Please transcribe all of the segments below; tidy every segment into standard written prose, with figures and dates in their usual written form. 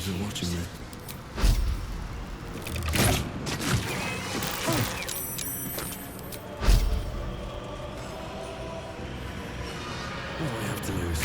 gods are watching me. What do we have to lose?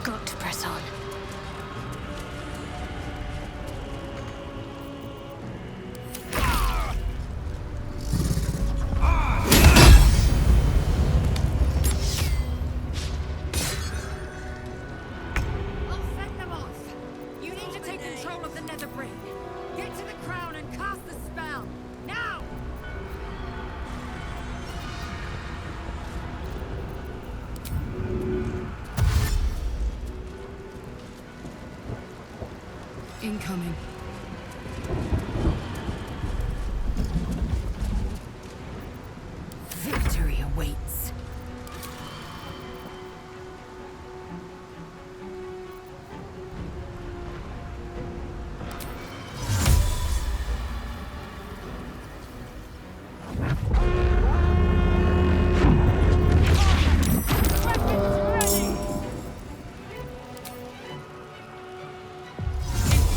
Got to press on. I'll fend them off. You need to take control of the nether brain. Get to the crown and cast the spell. Now! Incoming. Victory awaits.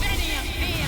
Any of fear!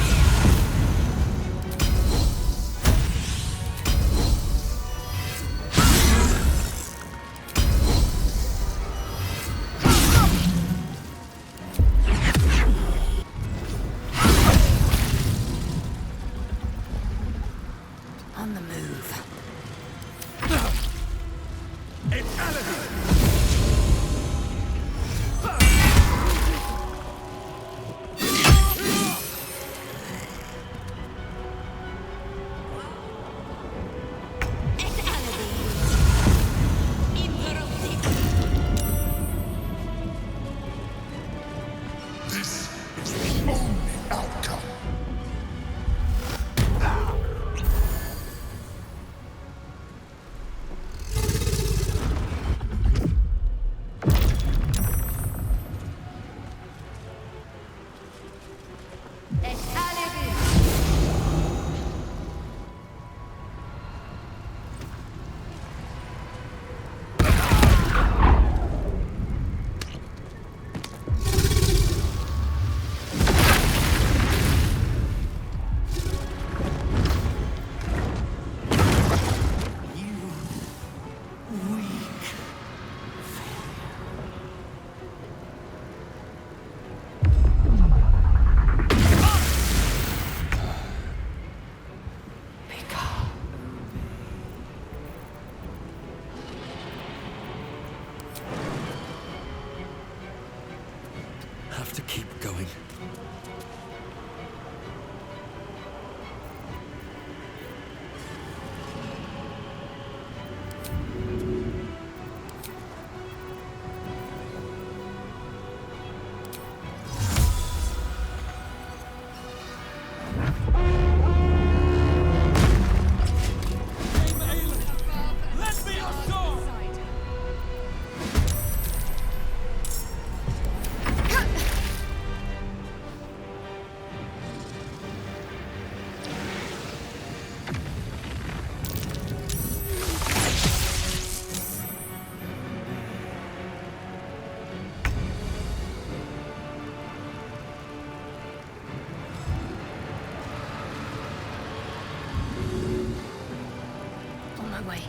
way.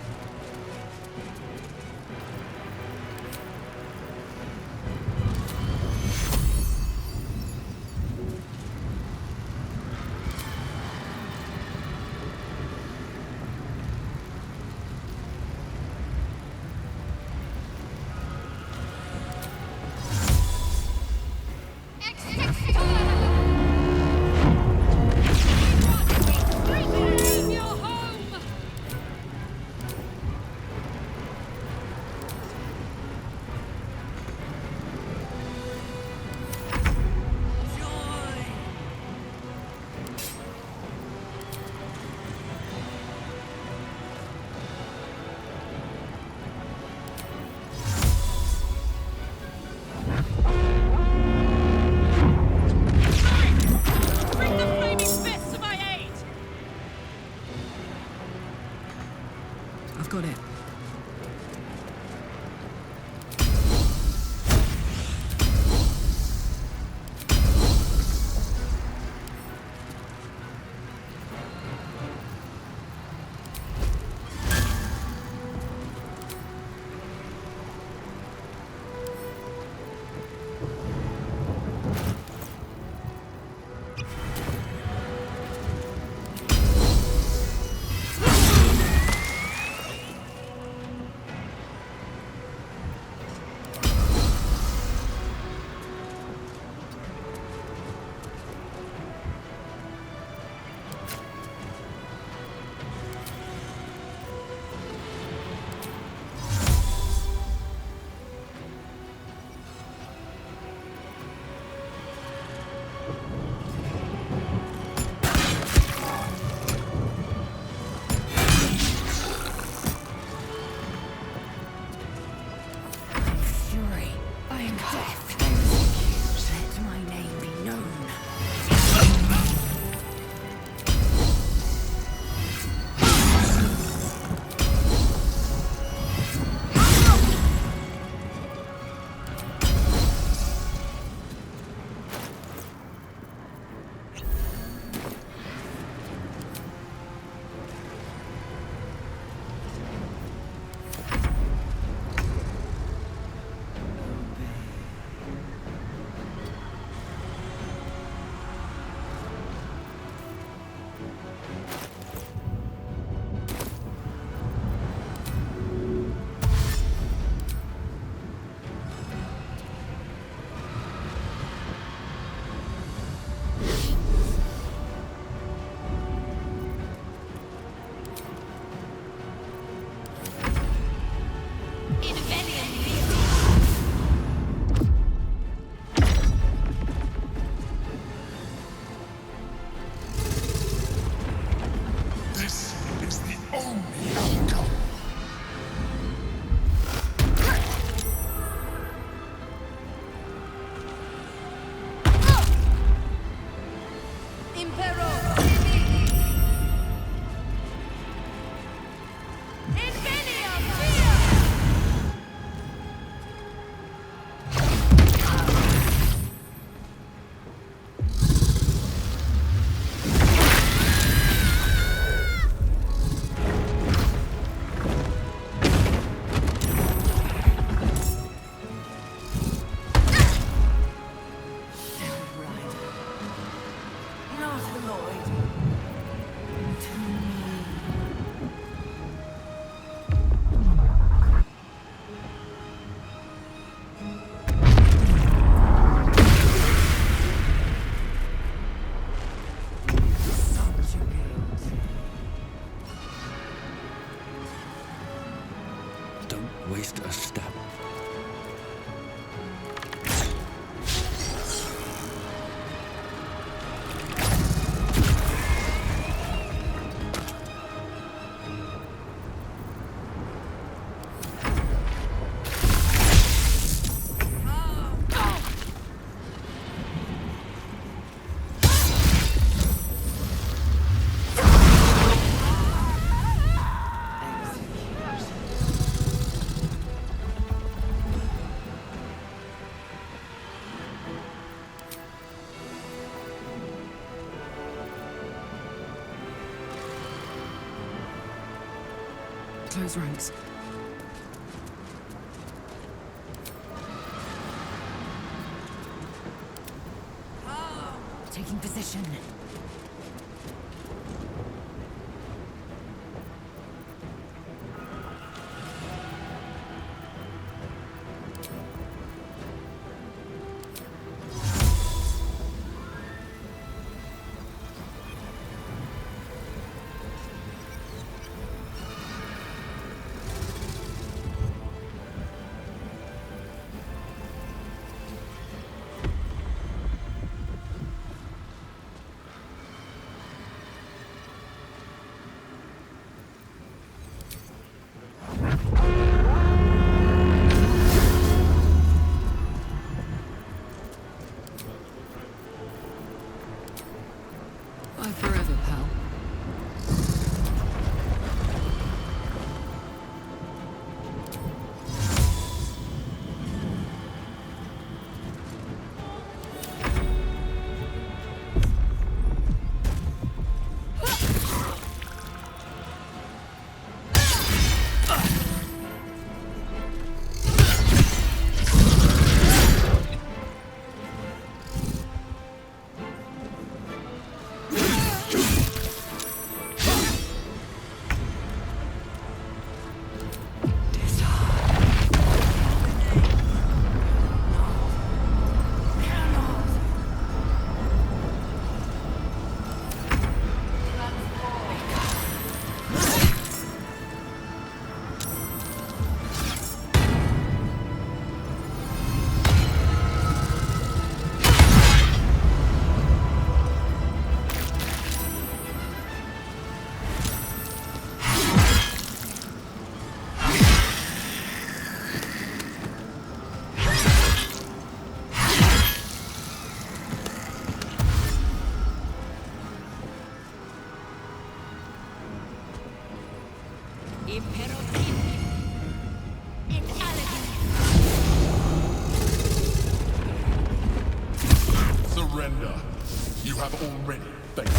I've got it. Waste a step. Close ranks. Taking position. Bye forever, pal. Surrender. You have already failed.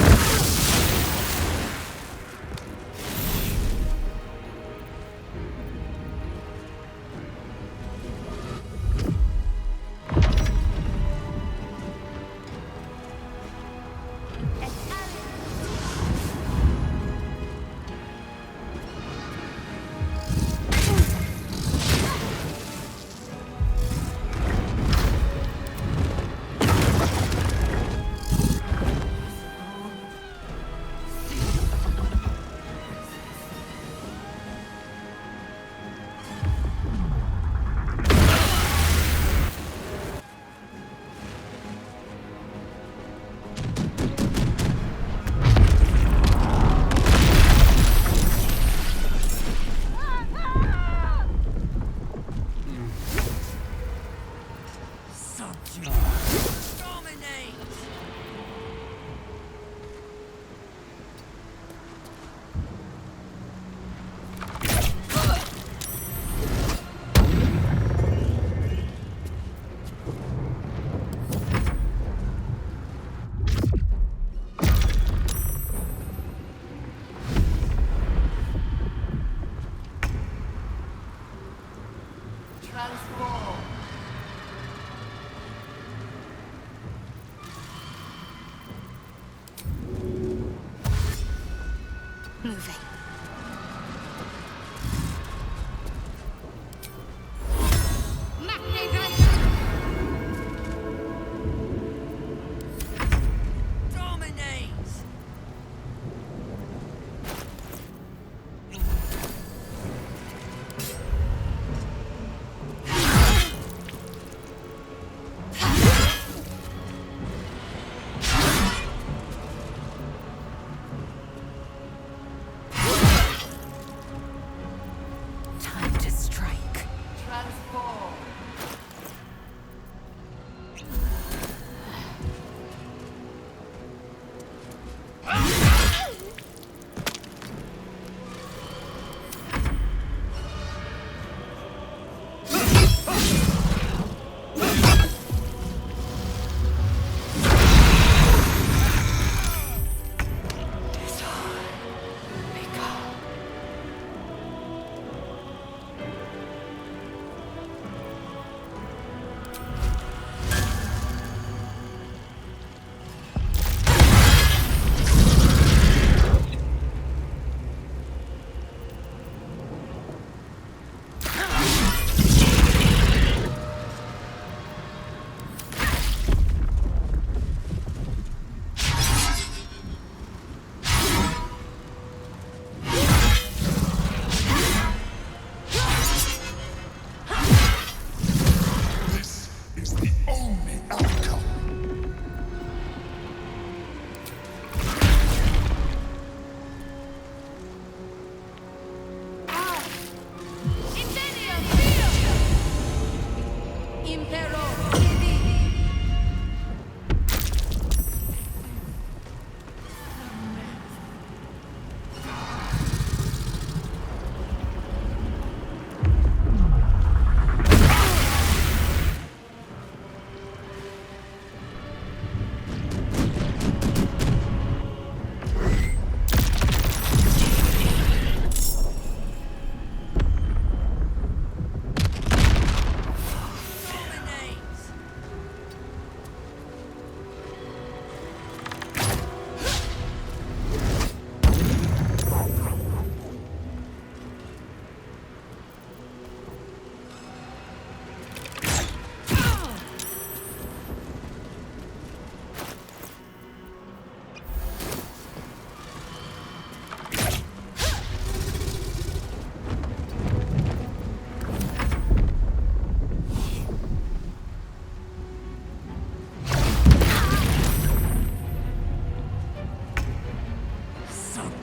Moving. Time to strike. Transform.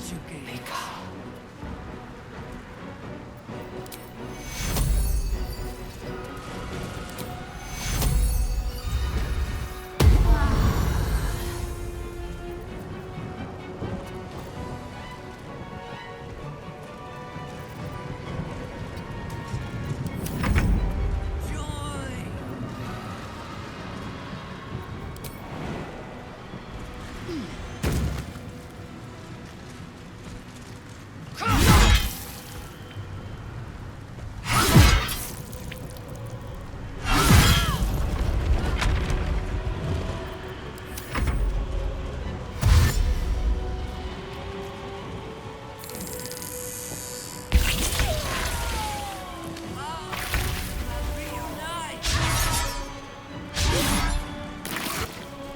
Subjugate.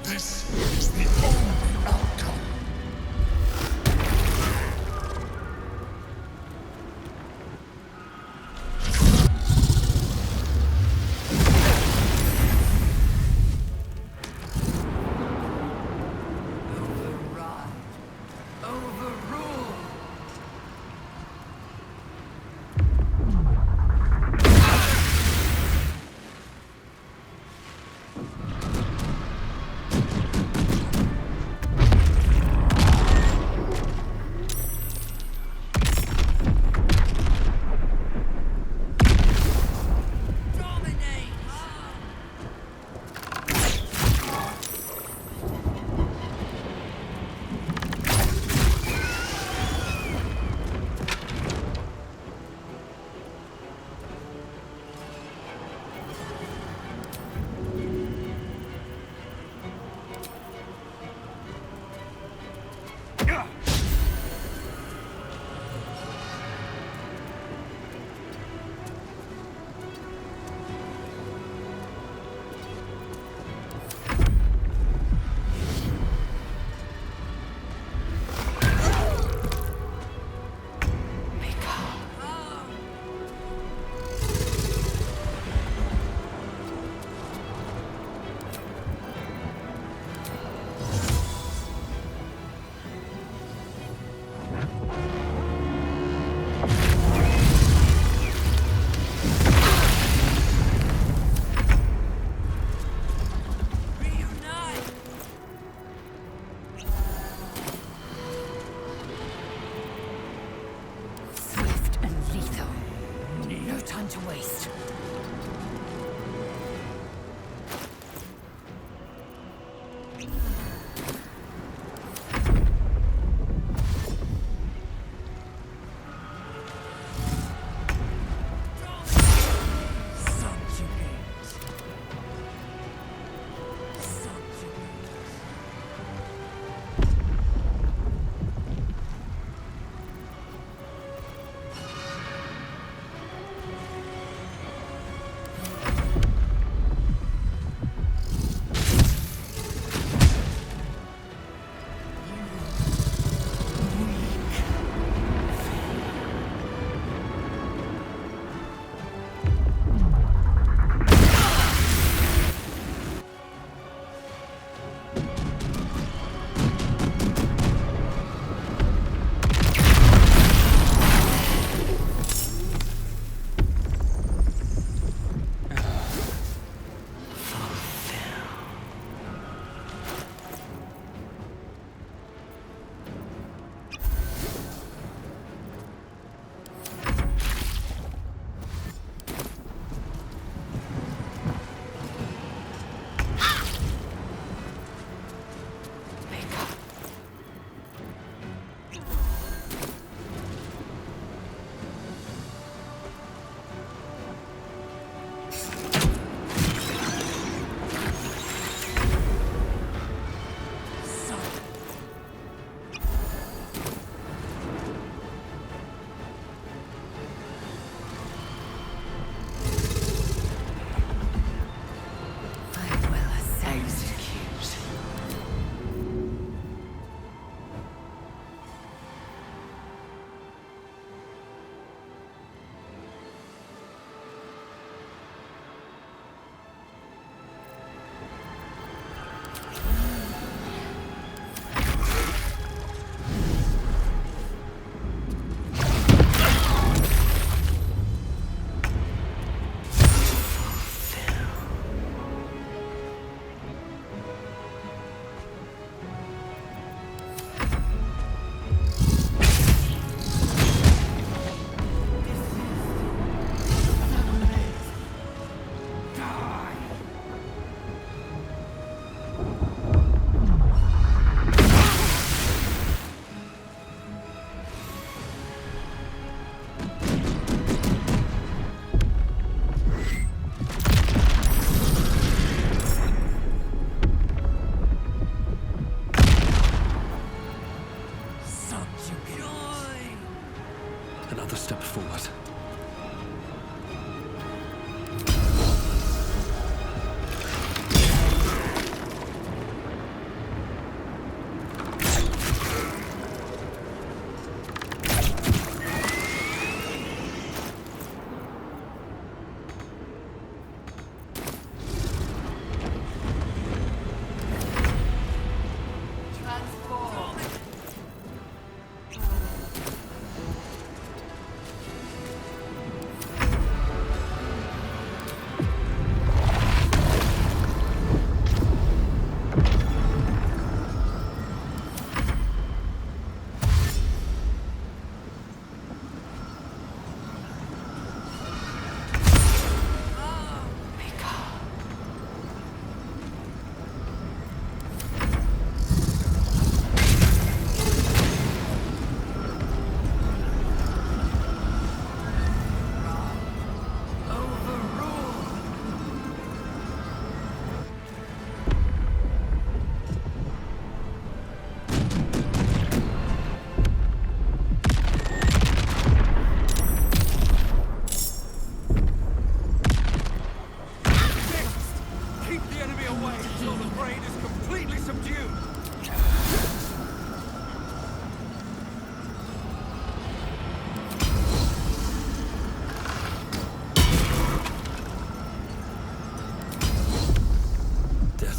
This is the only outcome. Override. Overrule. Dominate. Swift and lethal. No time to waste. another step forward.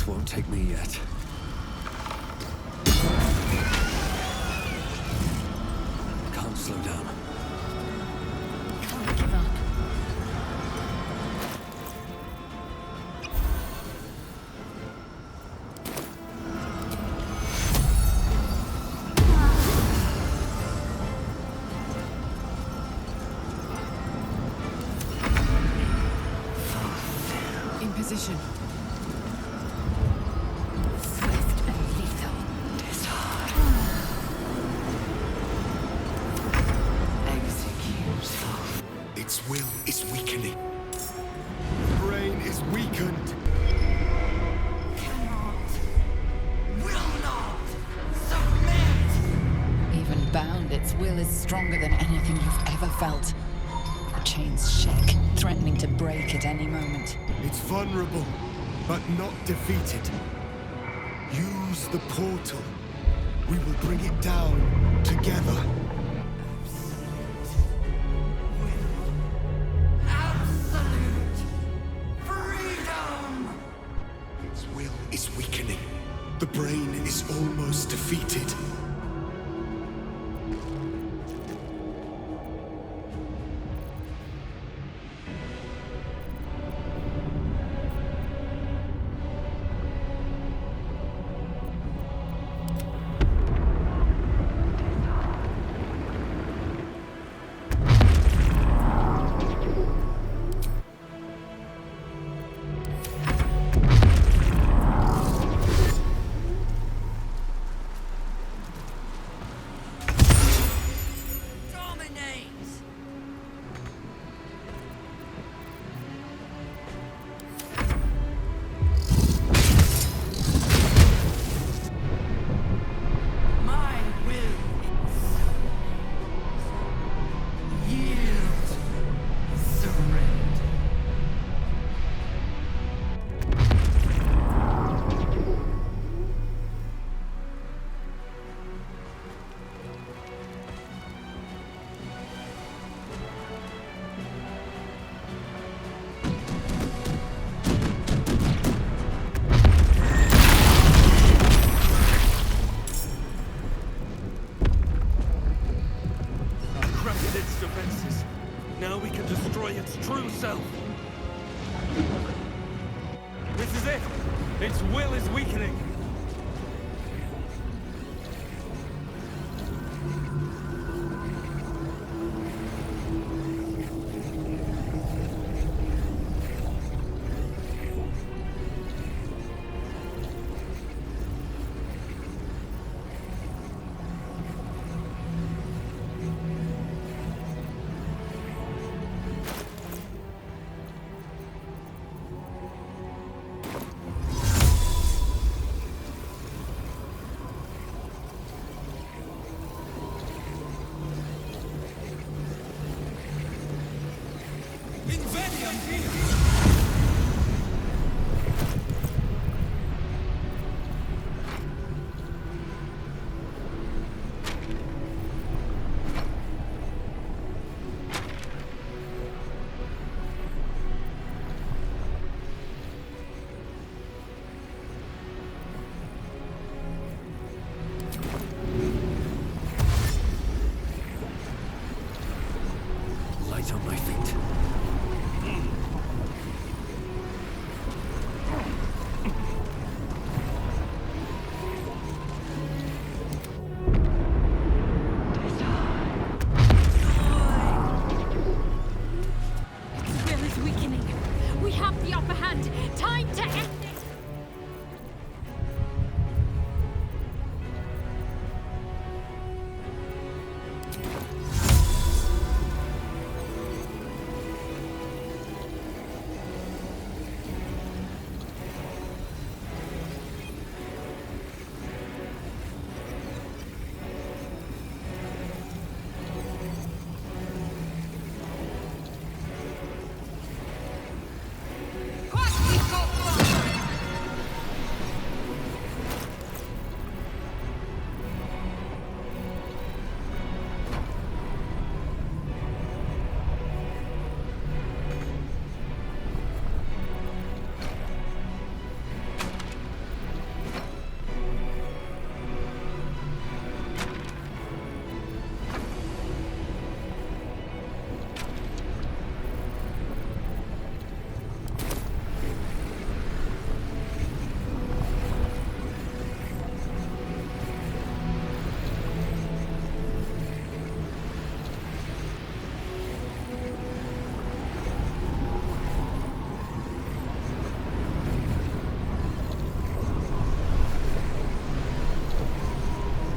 Won't take me yet. Can't slow down. Can't give up. In position. Its will is weakening. The brain is weakened. Cannot. Will not. Submit. Even bound, its will is stronger than anything you've ever felt. The chains shake, threatening to break at any moment. It's vulnerable, but not defeated. Use the portal. We will bring it down together. Is weakening. The brain is almost defeated. Now we can destroy its true self. This is it. Its will is weakening. Light on my feet. Will is weakening. We have the upper hand. Time to end it.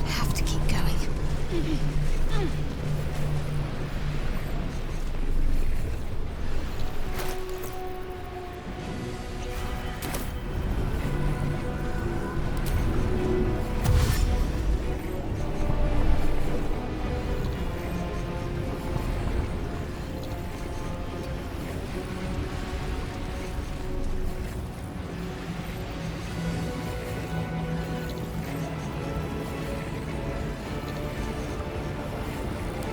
Have to keep going.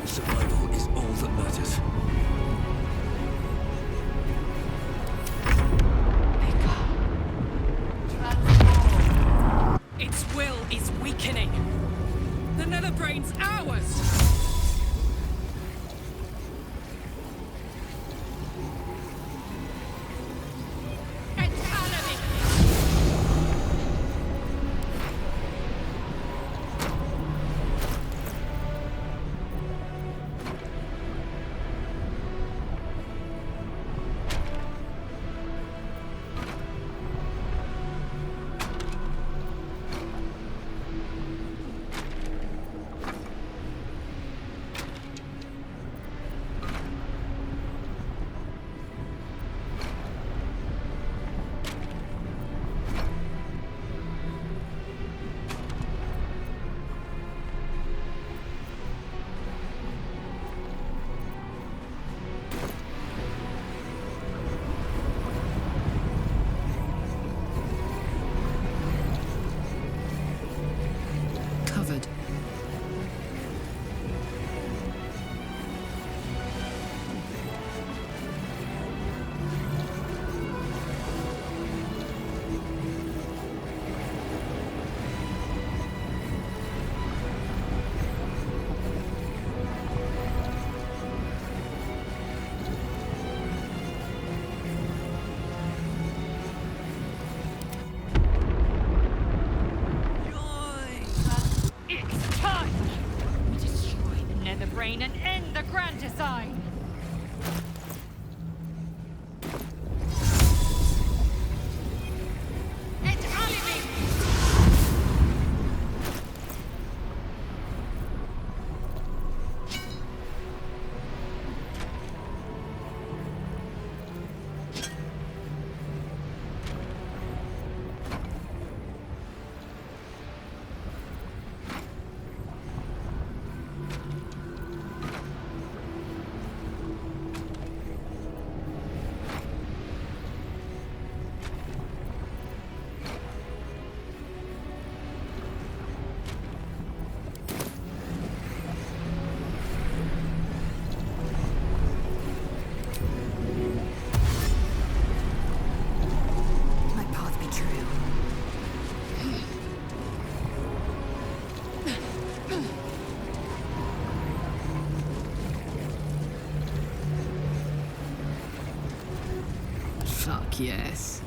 Survival is all that matters. Its will is weakening. The Netherbrain's ours. Covered. It's time! We destroy the Netherbrain and end the grand design! Et alimi! Fuck yes.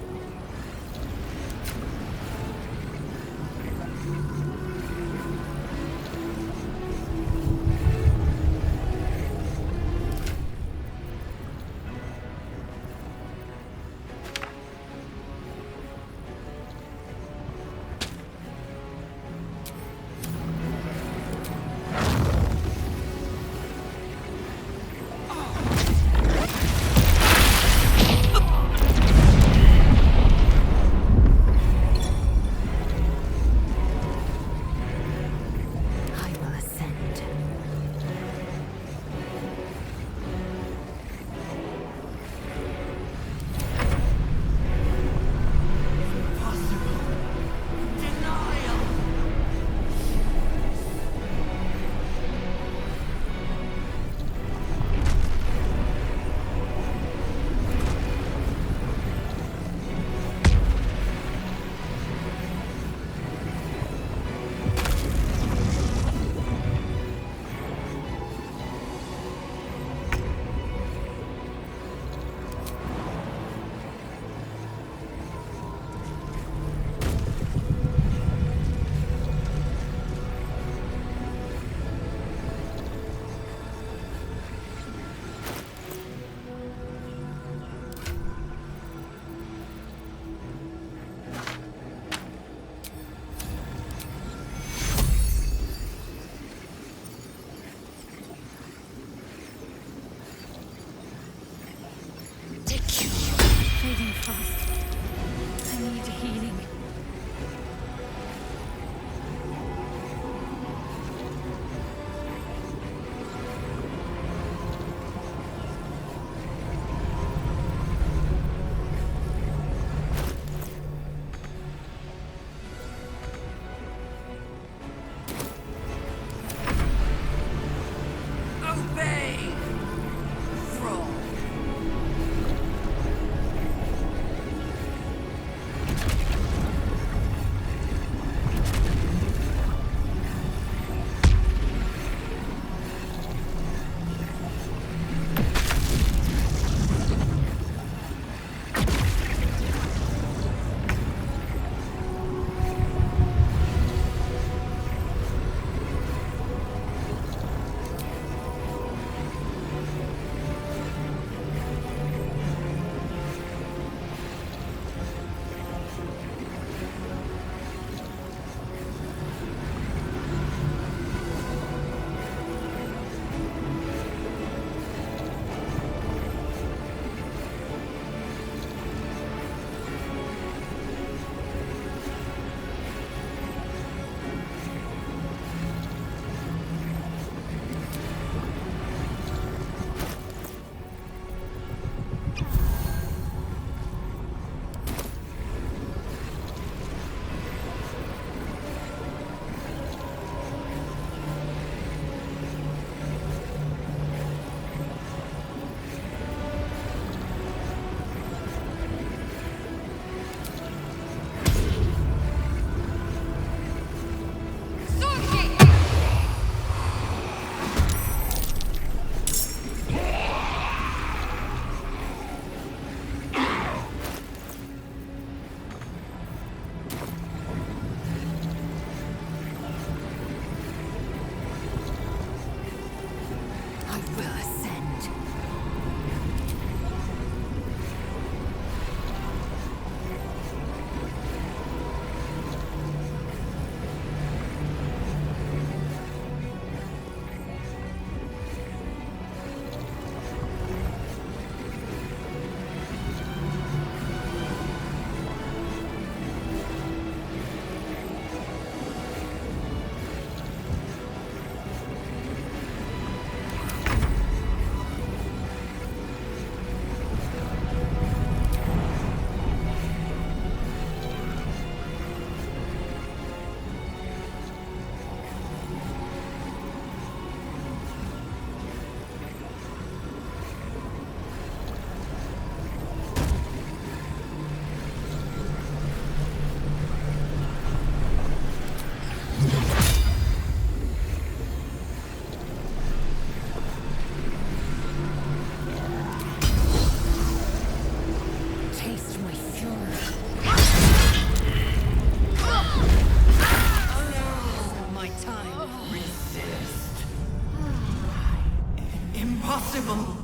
impossible.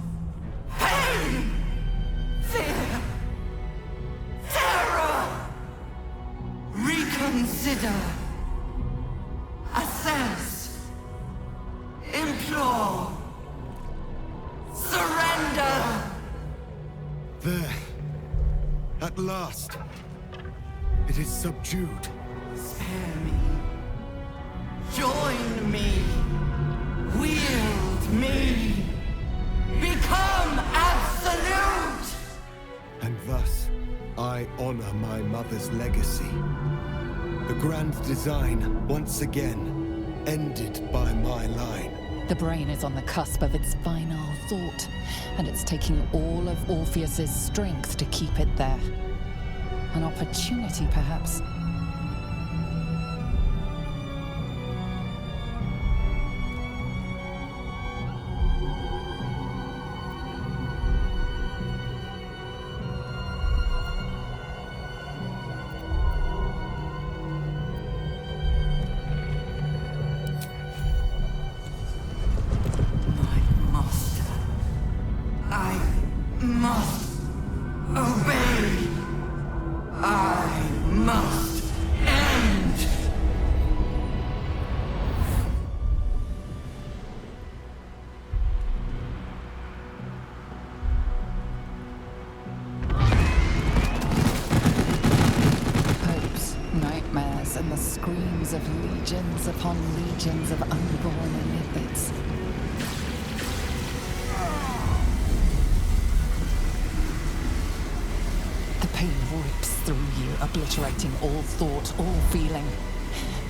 Pain! Fear! Terror! Reconsider. Assess. Implore. Surrender! There. At last. It is subdued. Spare me. Join me. Wield me. Become absolute! And thus, I honor my mother's legacy. The grand design, once again, ended by my line. The brain is on the cusp of its final thought, and it's taking all of Orpheus's strength to keep it there. An opportunity, perhaps. And the screams of legions upon legions of unborn iniquities. The pain rips through you, obliterating all thought, all feeling.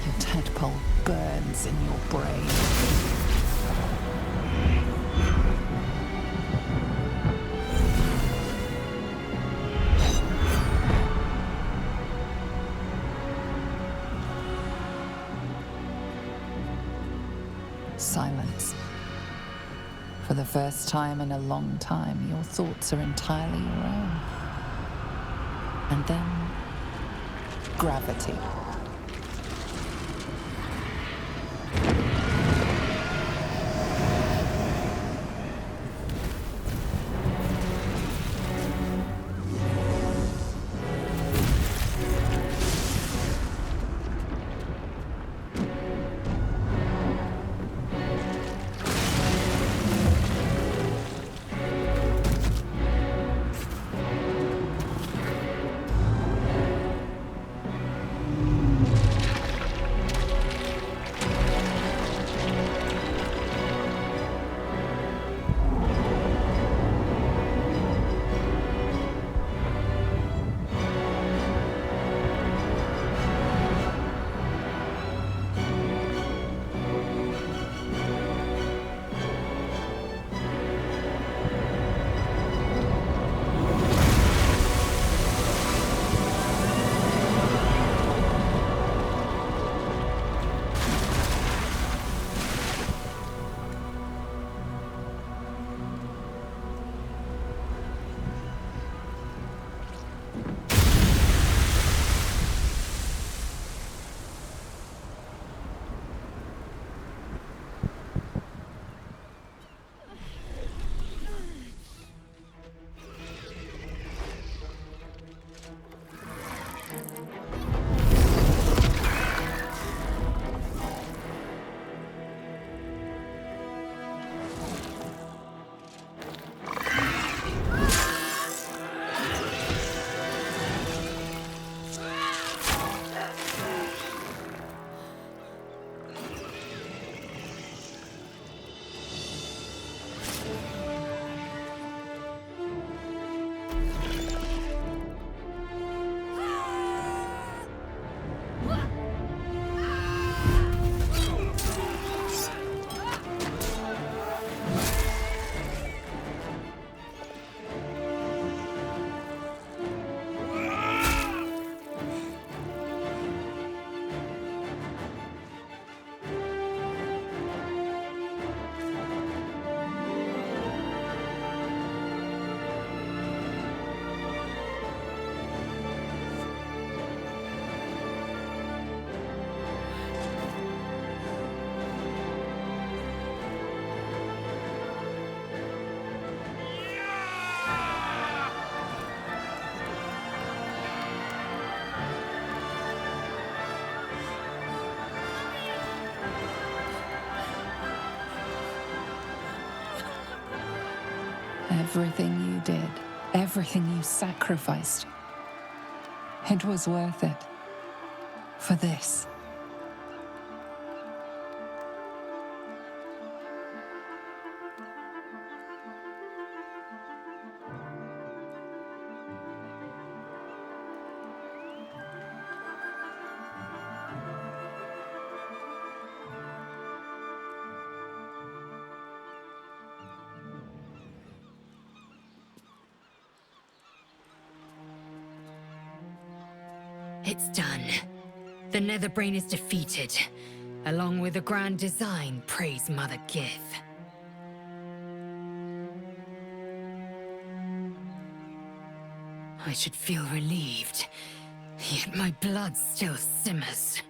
Your tadpole burns in your brain. Silence. For the first time in a long time, your thoughts are entirely your own. And then, gravity. Everything you did, everything you sacrificed, it was worth it. For this. It's done. The Netherbrain is defeated. Along with the grand design, praise Mother Gith. I should feel relieved, yet my blood still simmers.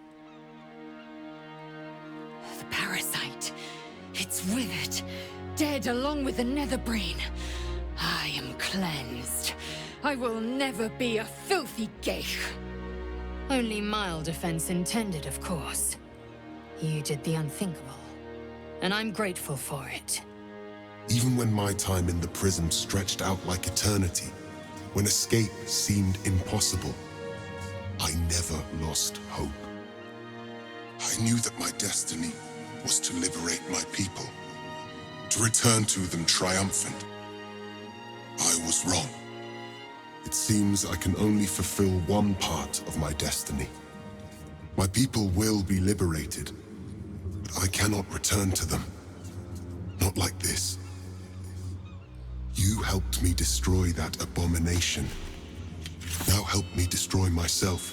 The parasite, it's withered, dead along with the Netherbrain. I am cleansed. I will never be a filthy geich. Only mild offense intended, of course. You did the unthinkable, and I'm grateful for it. Even when my time in the prison stretched out like eternity, when escape seemed impossible, I never lost hope. I knew that my destiny was to liberate my people, to return to them triumphant. I was wrong. It seems I can only fulfill one part of my destiny. My people will be liberated, but I cannot return to them. Not like this. You helped me destroy that abomination. Now help me destroy myself.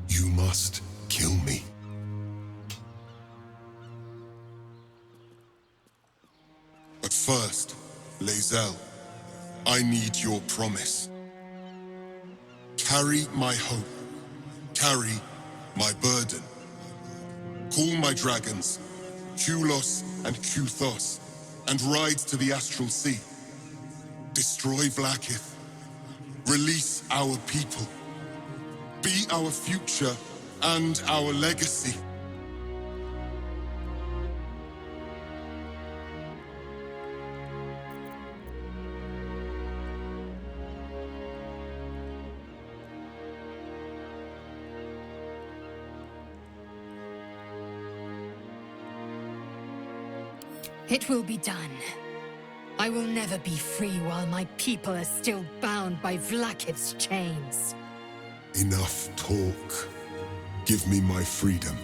You must kill me. But first, Lae'zel, I need your promise. Carry my hope. Carry my burden. Call my dragons, Kulos and Kuthos, and ride to the Astral Sea. Destroy Vlaakith. Release our people. Be our future and our legacy. It will be done. I will never be free while my people are still bound by Vlaakith's chains. Enough talk. Give me my freedom.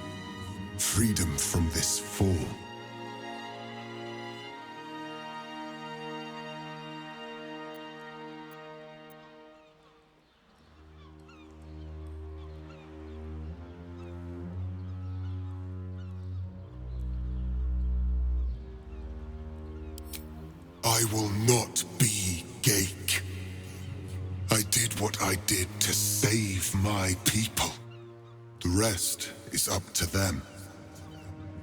Freedom from this form. I will not be Geik. I did what I did to save my people. The rest is up to them.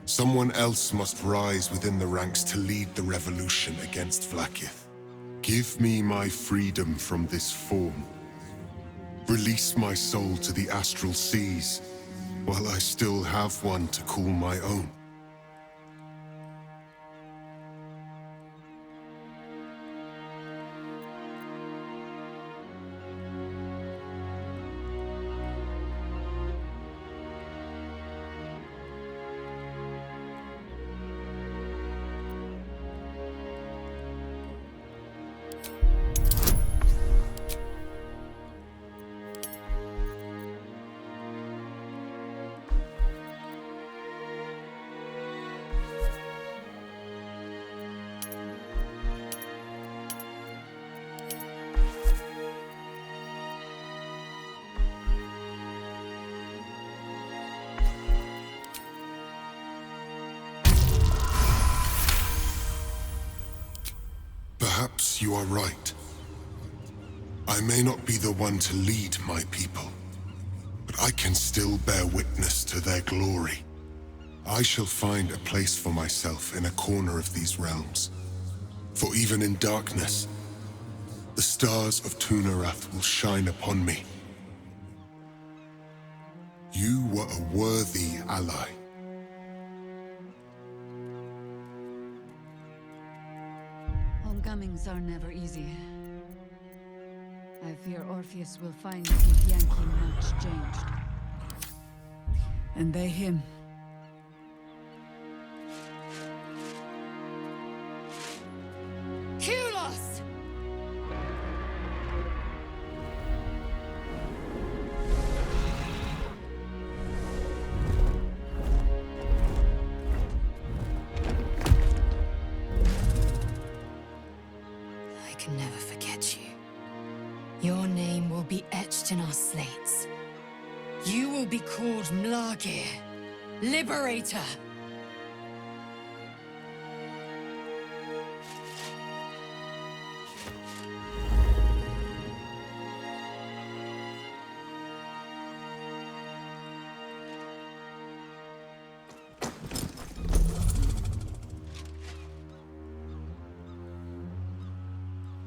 Someone else must rise within the ranks to lead the revolution against Vlaakith. Give me my freedom from this form. Release my soul to the astral seas, while I still have one to call my own. Perhaps you are right. I may not be the one to lead my people, but I can still bear witness to their glory. I shall find a place for myself in a corner of these realms. For even in darkness, the stars of Tunarath will shine upon me. You were a worthy ally. Homecomings are never easy. I fear Orpheus will find the Githyanki much changed. And they him. Kulos! I can never forget you. Your name will be etched in our slates. You will be called Mlagir, Liberator.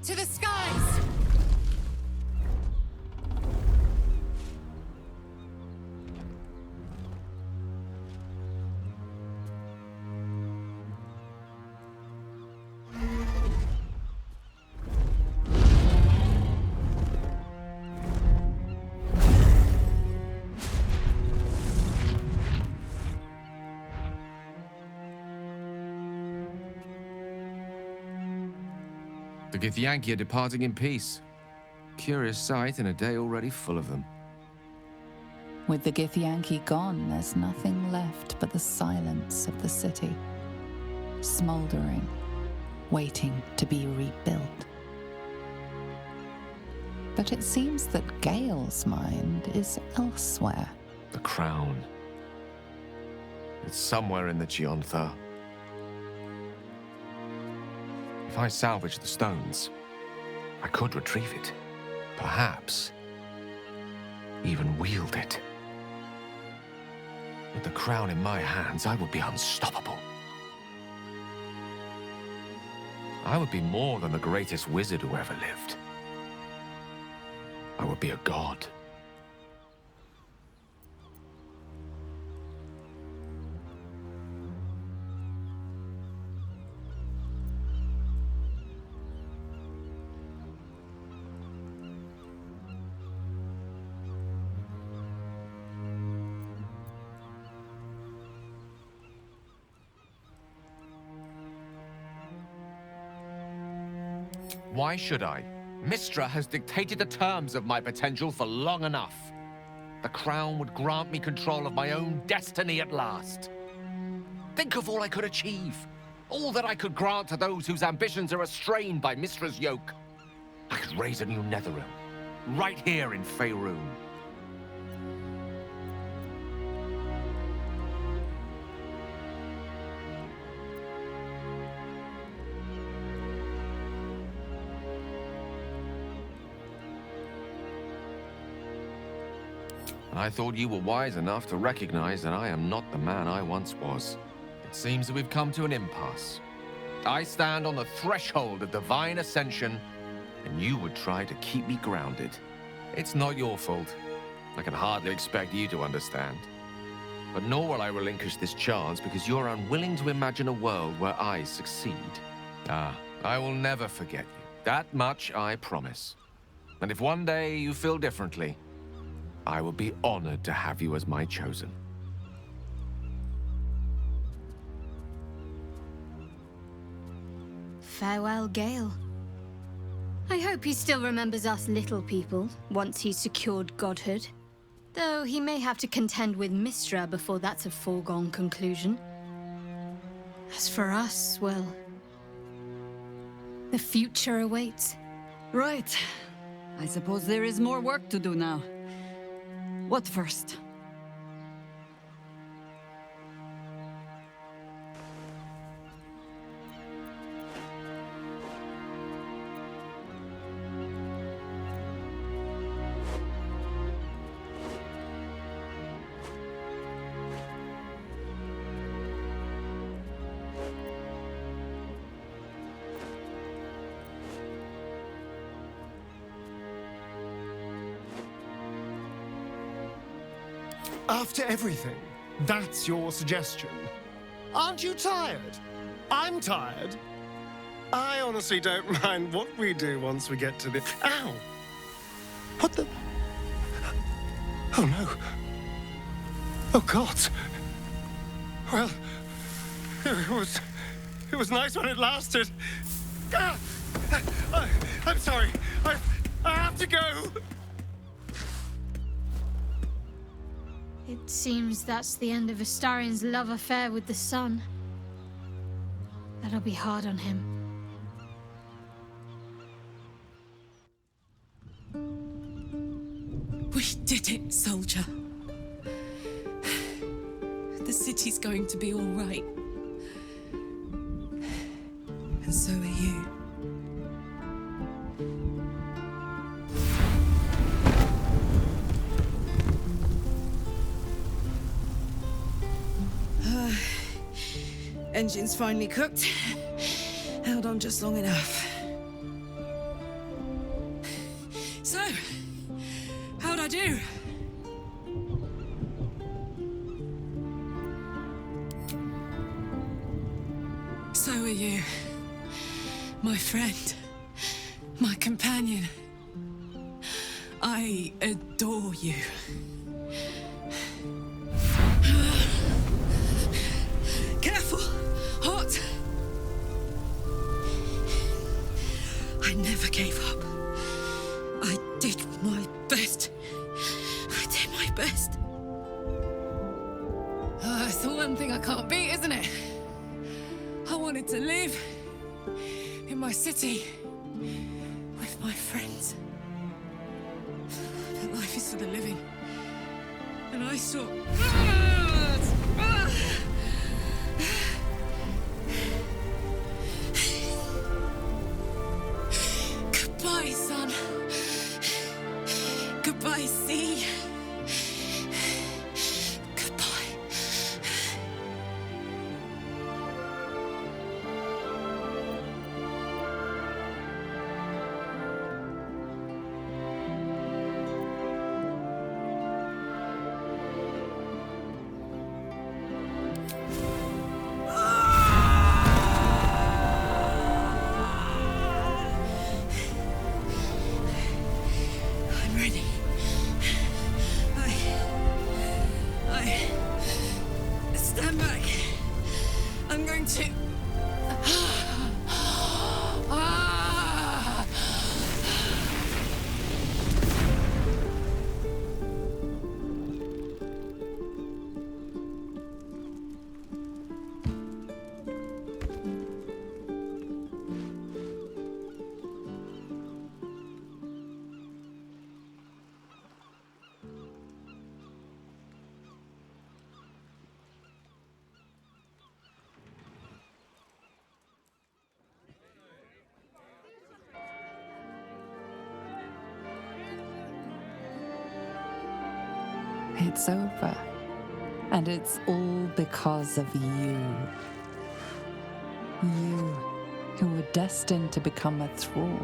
To the skies! The Githyanki are departing in peace. Curious sight in a day already full of them. With the Githyanki gone, there's nothing left but the silence of the city. Smoldering, waiting to be rebuilt. But it seems that Gale's mind is elsewhere. The crown. It's somewhere in the Chiontha. If I salvage the stones, I could retrieve it. Perhaps even wield it. With the crown in my hands, I would be unstoppable. I would be more than the greatest wizard who ever lived. I would be a god. Why should I? Mystra has dictated the terms of my potential for long enough. The crown would grant me control of my own destiny at last. Think of all I could achieve. All that I could grant to those whose ambitions are restrained by Mystra's yoke. I could raise a new Netherrealm, right here in Faerun. I thought you were wise enough to recognize that I am not the man I once was. It seems that we've come to an impasse. I stand on the threshold of divine ascension, and you would try to keep me grounded. It's not your fault. I can hardly expect you to understand. But nor will I relinquish this chance because you're unwilling to imagine a world where I succeed. I will never forget you. That much I promise. And if one day you feel differently, I will be honored to have you as my chosen. Farewell, Gale. I hope he still remembers us little people once he's secured godhood. Though he may have to contend with Mystra before that's a foregone conclusion. As for us, well, the future awaits. Right. I suppose there is more work to do now. What first? After everything, that's your suggestion. Aren't you tired? I'm tired. I honestly don't mind what we do once we get to the... Ow! What the... Oh no. Oh God. Well, it was nice when it lasted. Ah! I'm sorry. I have to go. It seems that's the end of Astarion's love affair with the sun. That'll be hard on him. We did it, soldier. The city's going to be all right. And so are you. Engine's finally cooked. Held on just long enough. So, how'd I do? So are you. My friend. My companion. I adore you. Careful! Hot! I never gave up. I did my best. I did my best. It's the one thing I can't beat, isn't it? I wanted to live in my city with my friends. But life is for the living. And I saw... Goodbye, sun. Goodbye, sea. Goodbye. I'm ready. I stand back. I'm going to... It's over. And it's all because of you. You, who were destined to become a thrall.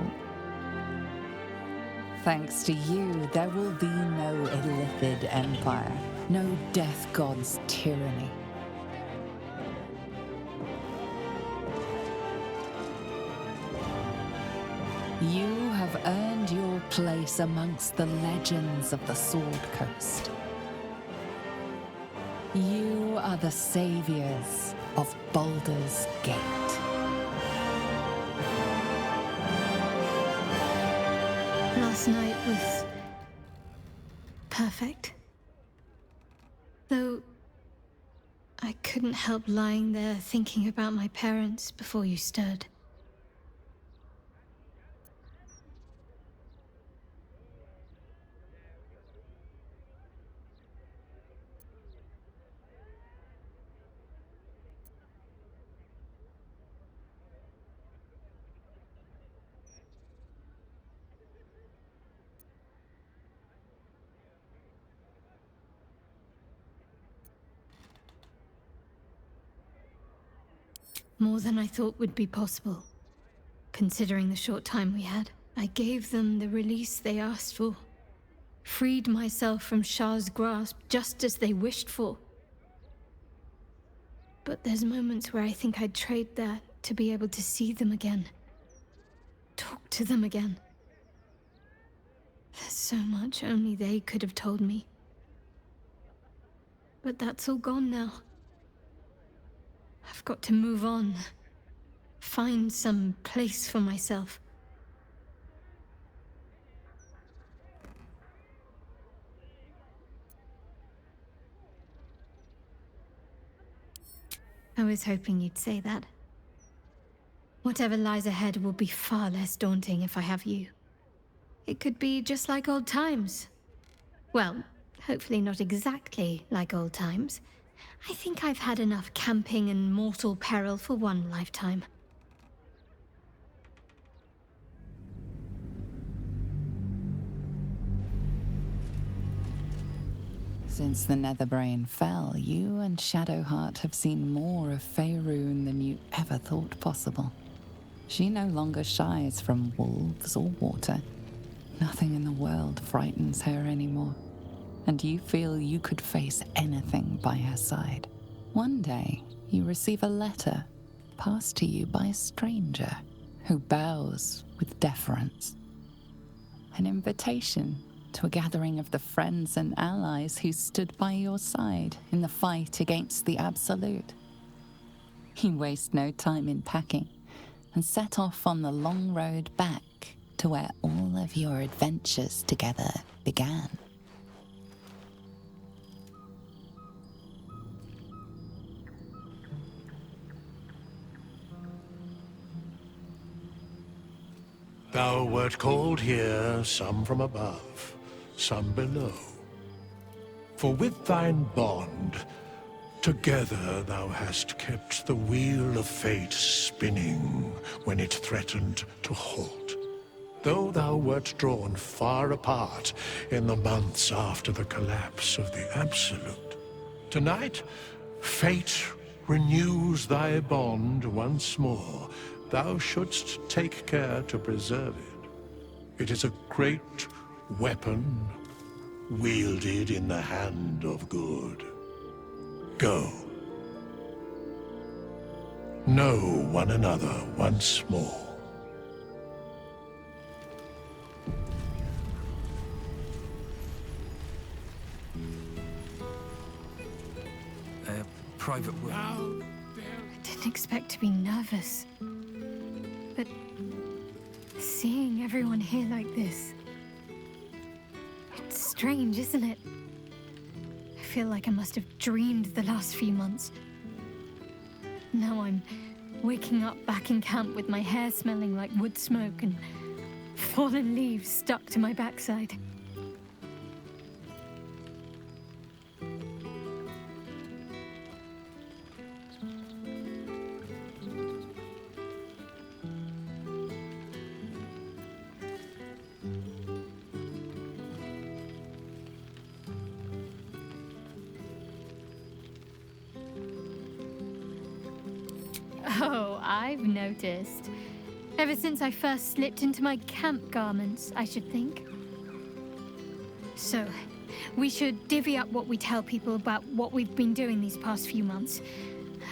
Thanks to you, there will be no Illithid empire, no death god's tyranny. You have earned your place amongst the legends of the Sword Coast. You are the saviors of Baldur's Gate. Last night was perfect. Though I couldn't help lying there thinking about my parents before you stirred. More than I thought would be possible, considering the short time we had. I gave them the release they asked for. Freed myself from Shah's grasp just as they wished for. But there's moments where I think I'd trade that to be able to see them again, talk to them again. There's so much only they could have told me. But that's all gone now. I've got to move on. Find some place for myself. I was hoping you'd say that. Whatever lies ahead will be far less daunting if I have you. It could be just like old times. Well, hopefully not exactly like old times. I think I've had enough camping and mortal peril for one lifetime. Since the Netherbrain fell, you and Shadowheart have seen more of Faerun than you ever thought possible. She no longer shies from wolves or water. Nothing in the world frightens her anymore, and you feel you could face anything by her side. One day, you receive a letter passed to you by a stranger who bows with deference. An invitation to a gathering of the friends and allies who stood by your side in the fight against the Absolute. You waste no time in packing and set off on the long road back to where all of your adventures together began. Thou wert called here, some from above, some below. For with thine bond, together thou hast kept the wheel of fate spinning when it threatened to halt. Though thou wert drawn far apart in the months after the collapse of the Absolute, tonight, fate renews thy bond once more. Thou shouldst take care to preserve it. It is a great weapon, wielded in the hand of good. Go. Know one another once more. Private will. I didn't expect to be nervous. But seeing everyone here like this, it's strange, isn't it? I feel like I must have dreamed the last few months. Now I'm waking up back in camp with my hair smelling like wood smoke and fallen leaves stuck to my backside. Oh, I've noticed. Ever since I first slipped into my camp garments, I should think. So, we should divvy up what we tell people about what we've been doing these past few months.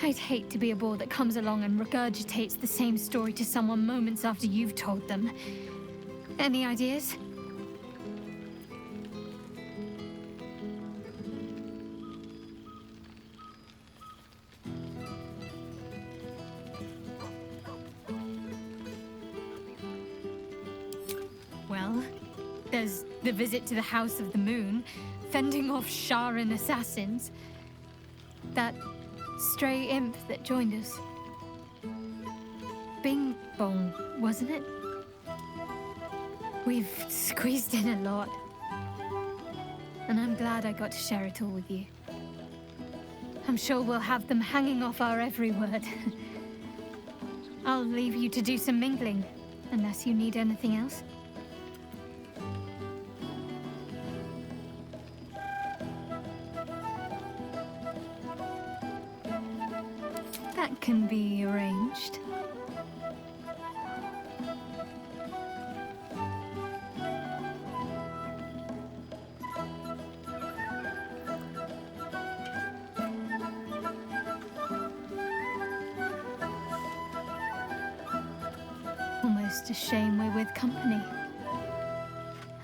I'd hate to be a bore that comes along and regurgitates the same story to someone moments after you've told them. Any ideas? Well, there's the visit to the House of the Moon, fending off Sharan assassins. That stray imp that joined us. Bing Bong, wasn't it? We've squeezed in a lot. And I'm glad I got to share it all with you. I'm sure we'll have them hanging off our every word. I'll leave you to do some mingling, unless you need anything else. That can be arranged. almost a shame we're with company.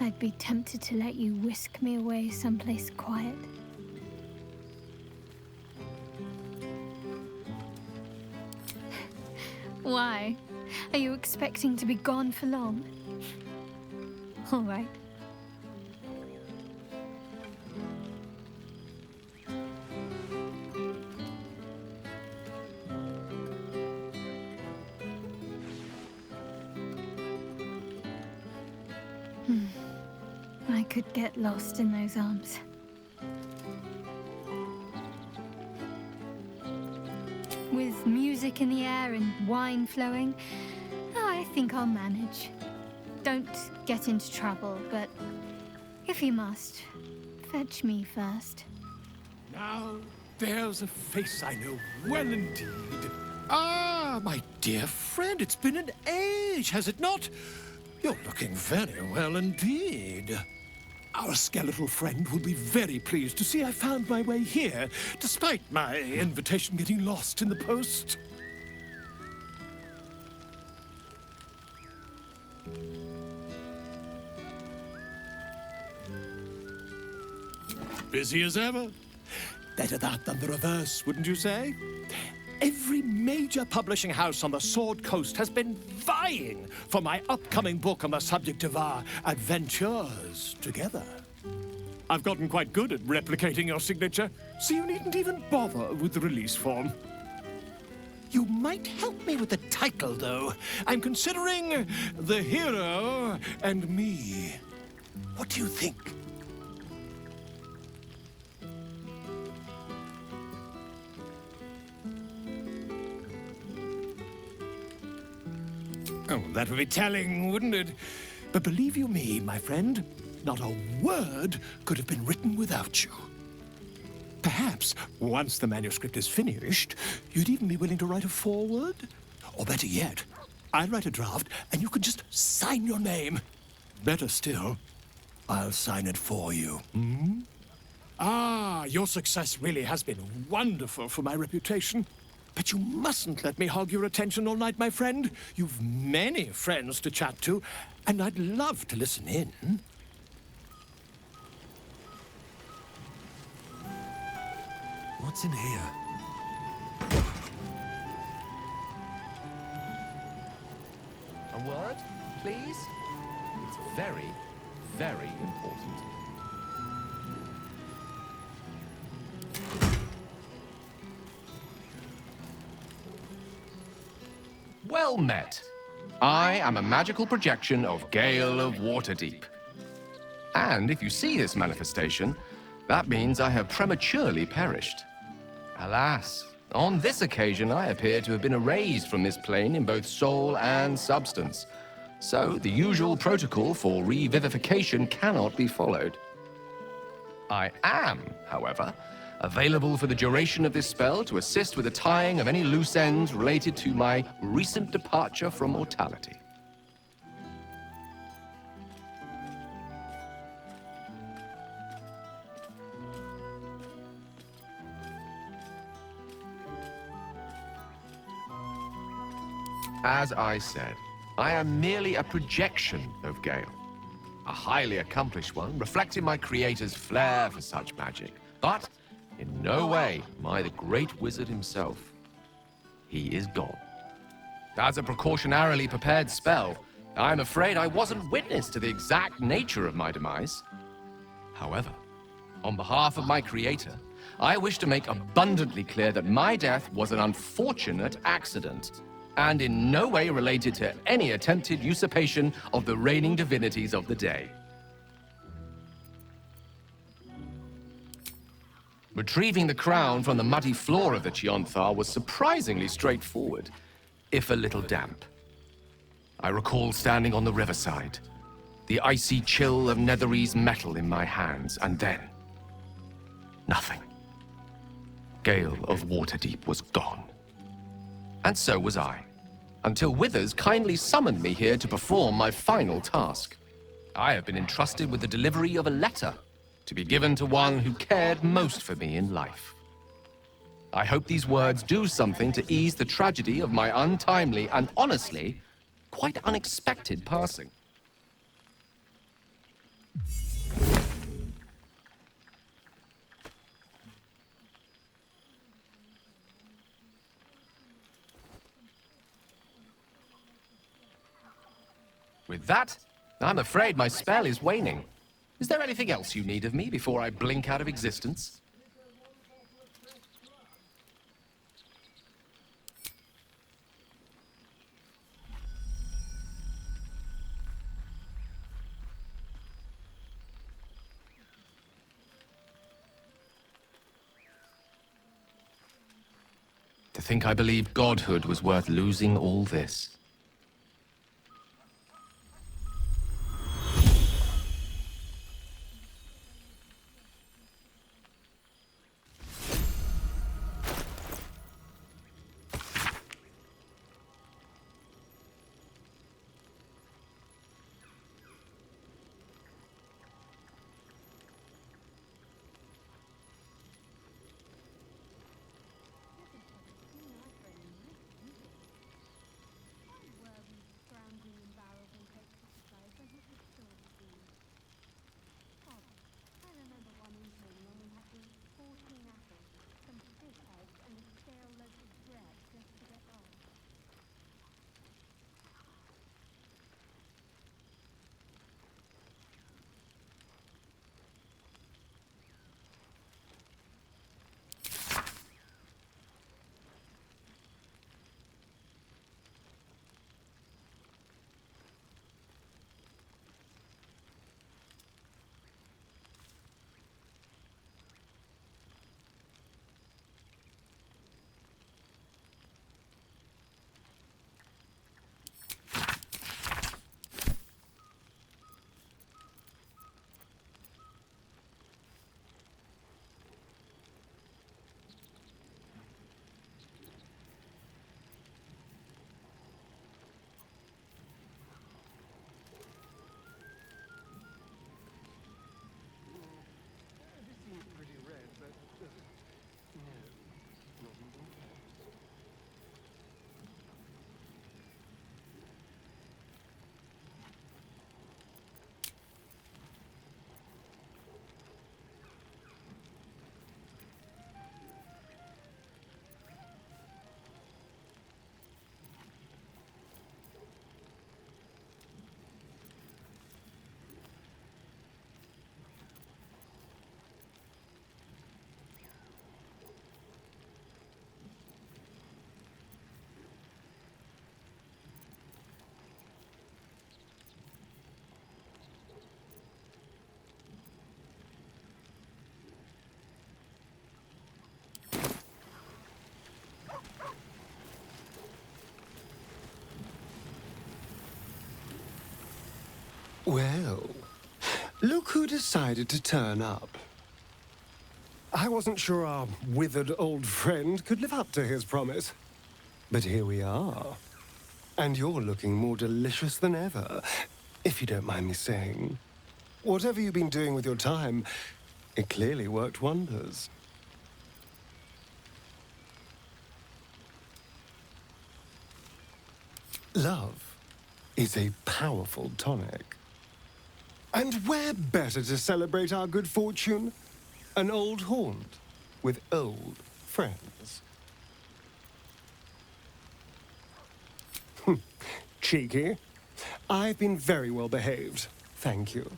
I'd be tempted to let you whisk me away someplace quiet. Why? Are you expecting to be gone for long? All right. I could get lost in those arms. With music in the air and wine flowing, I think I'll manage. Don't get into trouble, but if you must, fetch me first. Now, there's a face I know well indeed. Ah, my dear friend, it's been an age, has it not? You're looking very well indeed. Our skeletal friend will be very pleased to see I found my way here, despite my invitation getting lost in the post. Busy as ever. Better that than the reverse, wouldn't you say? Every major publishing house on the Sword Coast has been vying for my upcoming book on the subject of our adventures together. I've gotten quite good at replicating your signature, so you needn't even bother with the release form. You might help me with the title, though. I'm considering The Hero and Me. What do you think? Oh, that would be telling, wouldn't it? But believe you me, my friend, not a word could have been written without you. Perhaps, once the manuscript is finished, you'd even be willing to write a foreword? Or better yet, I'll write a draft and you can just sign your name. Better still, I'll sign it for you. Hmm? Ah, your success really has been wonderful for my reputation. But you mustn't let me hog your attention all night, my friend. You've many friends to chat to, and I'd love to listen in. What's in here? A word, please? It's very, very important. Well met. I am a magical projection of Gale of Waterdeep. And if you see this manifestation, that means I have prematurely perished. Alas, on this occasion I appear to have been erased from this plane in both soul and substance. So the usual protocol for revivification cannot be followed. I am, however, available for the duration of this spell to assist with the tying of any loose ends related to my recent departure from mortality. As I said, I am merely a projection of Gale. A highly accomplished one, reflecting my creator's flair for such magic, but in no way am I the great wizard himself. He is gone. As a precautionarily prepared spell, I'm afraid I wasn't witness to the exact nature of my demise. However, on behalf of my creator, I wish to make abundantly clear that my death was an unfortunate accident, and in no way related to any attempted usurpation of the reigning divinities of the day. Retrieving the crown from the muddy floor of the Chionthar was surprisingly straightforward, if a little damp. I recall standing on the riverside, the icy chill of Netherese metal in my hands, and then nothing. Gale of Waterdeep was gone. And so was I, until Withers kindly summoned me here to perform my final task. I have been entrusted with the delivery of a letter to be given to one who cared most for me in life. I hope these words do something to ease the tragedy of my untimely and honestly quite unexpected passing. With that, I'm afraid my spell is waning. Is there anything else you need of me before I blink out of existence? To think I believed godhood was worth losing all this. Well, look who decided to turn up. I wasn't sure our withered old friend could live up to his promise. But here we are. And you're looking more delicious than ever, if you don't mind me saying. Whatever you've been doing with your time, it clearly worked wonders. Love is a powerful tonic. And where better to celebrate our good fortune? An old haunt with old friends. Cheeky. I've been very well behaved, thank you.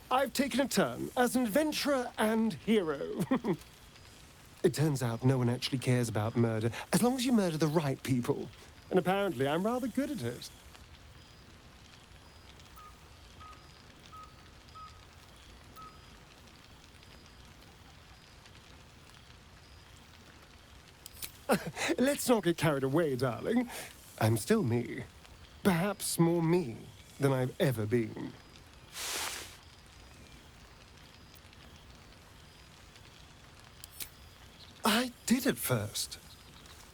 I've taken a turn as an adventurer and hero. It turns out no one actually cares about murder, as long as you murder the right people. And apparently I'm rather good at it. Let's not get carried away, darling. I'm still me. Perhaps more me than I've ever been. I did at first.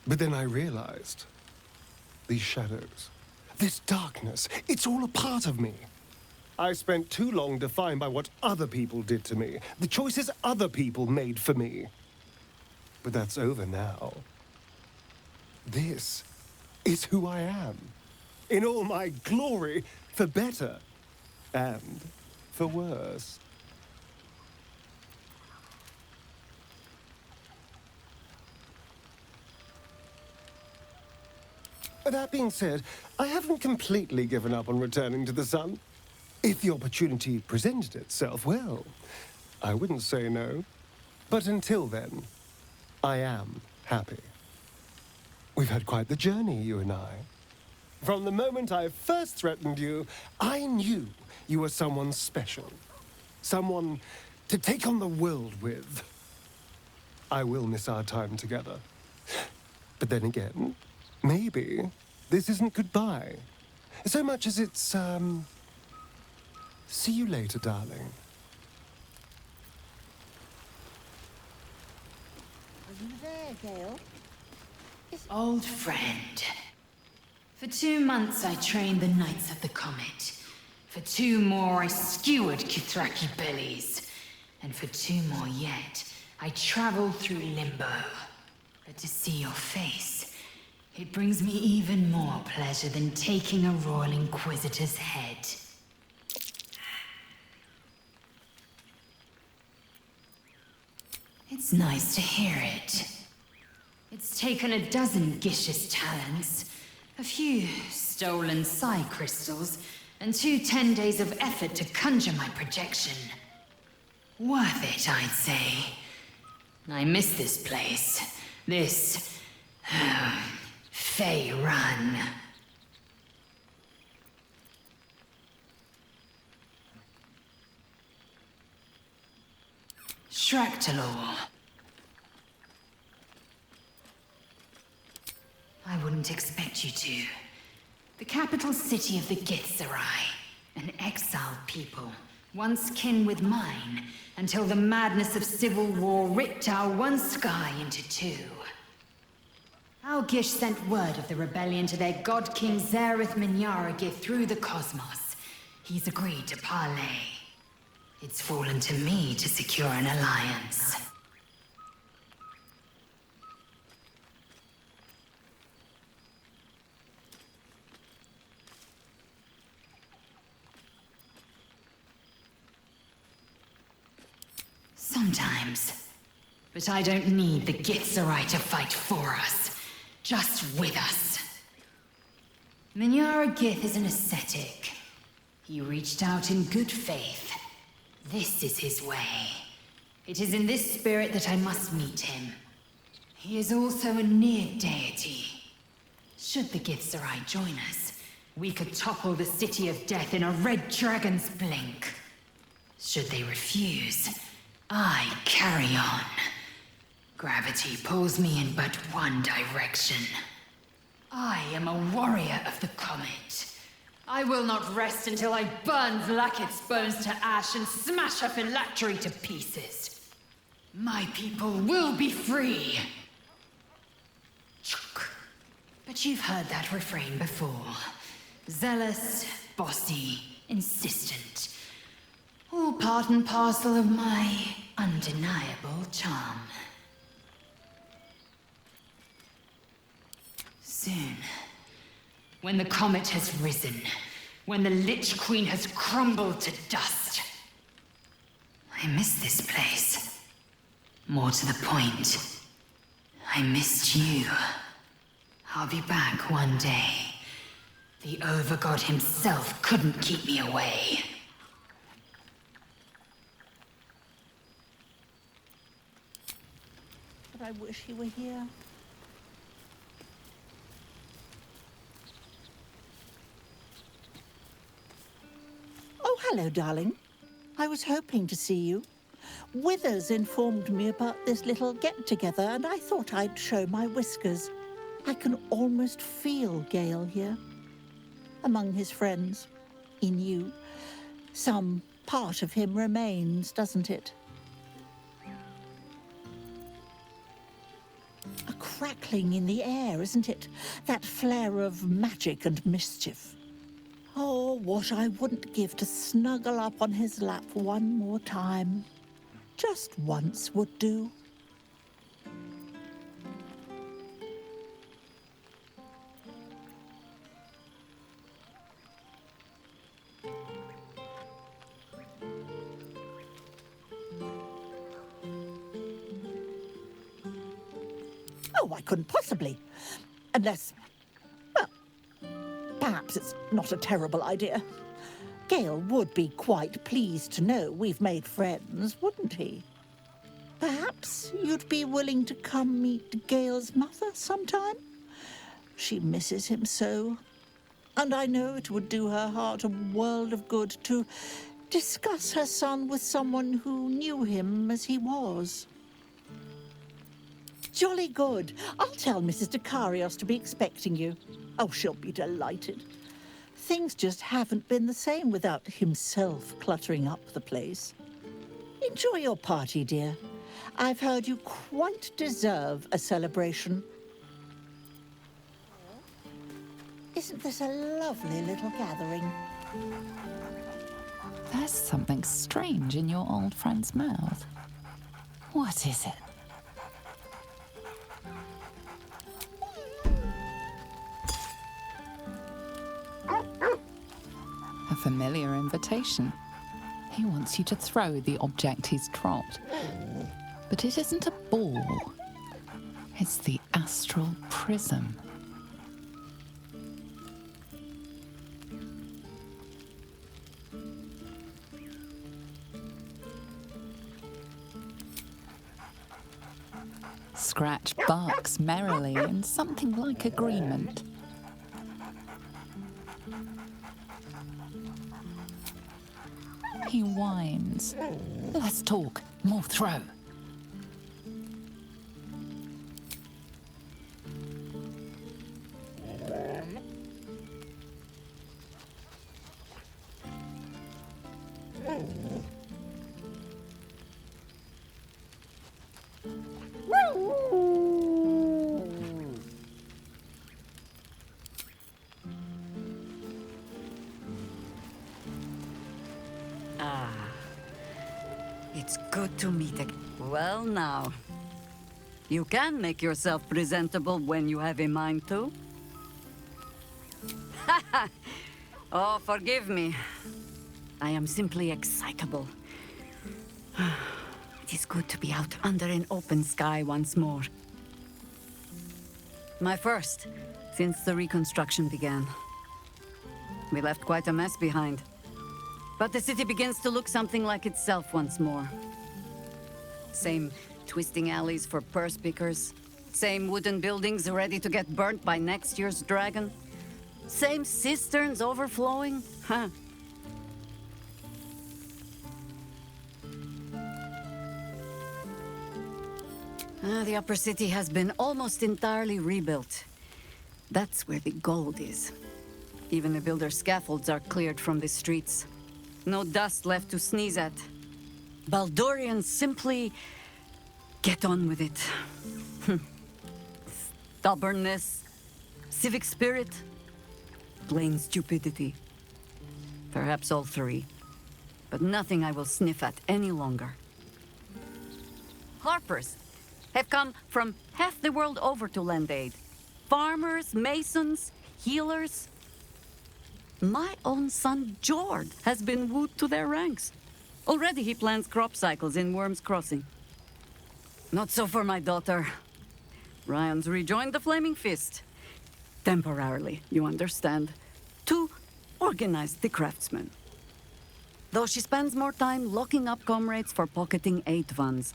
But then I realized. These shadows, this darkness, it's all a part of me. I spent too long defined by what other people did to me, the choices other people made for me. But that's over now. This is who I am. in all my glory, for better and for worse. That being said, I haven't completely given up on returning to the sun. If the opportunity presented itself, well, I wouldn't say no. But until then, I am happy. We've had quite the journey, you and I. From the moment I first threatened you, I knew you were someone special. Someone to take on the world with. I will miss our time together. But then again, maybe this isn't goodbye. So much as it's, see you later, darling. Are you there, Gale? Old friend. For 2 months I trained the Knights of the Comet. For 2 more I skewered Kithraki bellies. And for 2 more yet, I traveled through Limbo. But to see your face, it brings me even more pleasure than taking a Royal Inquisitor's head. It's nice to hear it. It's taken a dozen Gish's talents, a few stolen psi crystals, and 2 10 days of effort to conjure my projection. Worth it, I'd say. I miss this place. This... Fey Run. Shractalor. I wouldn't expect you to. The capital city of the Githzerai, an exiled people, once kin with mine, until the madness of civil war ripped our one sky into 2. Our Gish sent word of the rebellion to their god king Zareth Minyaragith through the cosmos. He's agreed to parley. It's fallen to me to secure an alliance. Sometimes. But I don't need the Githzerai to fight for us. Just with us. Minyaragith is an ascetic. He reached out in good faith. This is his way. It is in this spirit that I must meet him. He is also a near deity. Should the Githzerai join us, we could topple the City of Death in a red dragon's blink. Should they refuse, I carry on. Gravity pulls me in but one direction. I am a warrior of the comet. I will not rest until I burn Vlaakith's bones to ash and smash her phylactery to pieces. My people will be free. But you've heard that refrain before. Zealous, bossy, insistent. All part and parcel of my undeniable charm. Soon, when the comet has risen, when the Lich Queen has crumbled to dust, I miss this place. More to the point, I missed you. I'll be back one day. The Overgod himself couldn't keep me away. But I wish he were here. Oh, hello, darling. I was hoping to see you. Withers informed me about this little get-together, and I thought I'd show my whiskers. I can almost feel Gale here. Among his friends. In you. Some part of him remains, doesn't it? A crackling in the air, isn't it? That flare of magic and mischief. Oh, what I wouldn't give to snuggle up on his lap one more time. Just once would do. Oh, I couldn't possibly. Unless, well, perhaps it's not a terrible idea. Gale would be quite pleased to know we've made friends, wouldn't he? Perhaps you'd be willing to come meet Gale's mother sometime? She misses him so. And I know it would do her heart a world of good to discuss her son with someone who knew him as he was. Jolly good. I'll tell Mrs. Dekarios to be expecting you. Oh, she'll be delighted. Things just haven't been the same without himself cluttering up the place. Enjoy your party, dear. I've heard you quite deserve a celebration. Isn't this a lovely little gathering? There's something strange in your old friend's mouth. What is it? A familiar invitation. He wants you to throw the object he's dropped. But it isn't a ball. It's the astral prism. Scratch barks merrily in something like agreement. He whines. Let's talk, more throw. It's good to meet again. Well, now. You can make yourself presentable when you have a mind to. Oh, forgive me. I am simply excitable. It is good to be out under an open sky once more. My first, since the reconstruction began. We left quite a mess behind. But the city begins to look something like itself once more. Same twisting alleys for purse pickers. Same wooden buildings ready to get burnt by next year's dragon. Same cisterns overflowing. Huh. The upper city has been almost entirely rebuilt. That's where the gold is. Even the builder's scaffolds are cleared from the streets. No dust left to sneeze at. Baldurians simply get on with it. Stubbornness, civic spirit, plain stupidity. Perhaps all three. But nothing I will sniff at any longer. Harpers have come from half the world over to lend aid. Farmers, masons, healers. My own son, Jord, has been wooed to their ranks. Already he plans crop cycles in Worm's Crossing. Not so for my daughter. Ryan's rejoined the Flaming Fist. Temporarily, you understand. To organize the craftsmen. Though she spends more time locking up comrades for pocketing aid funds.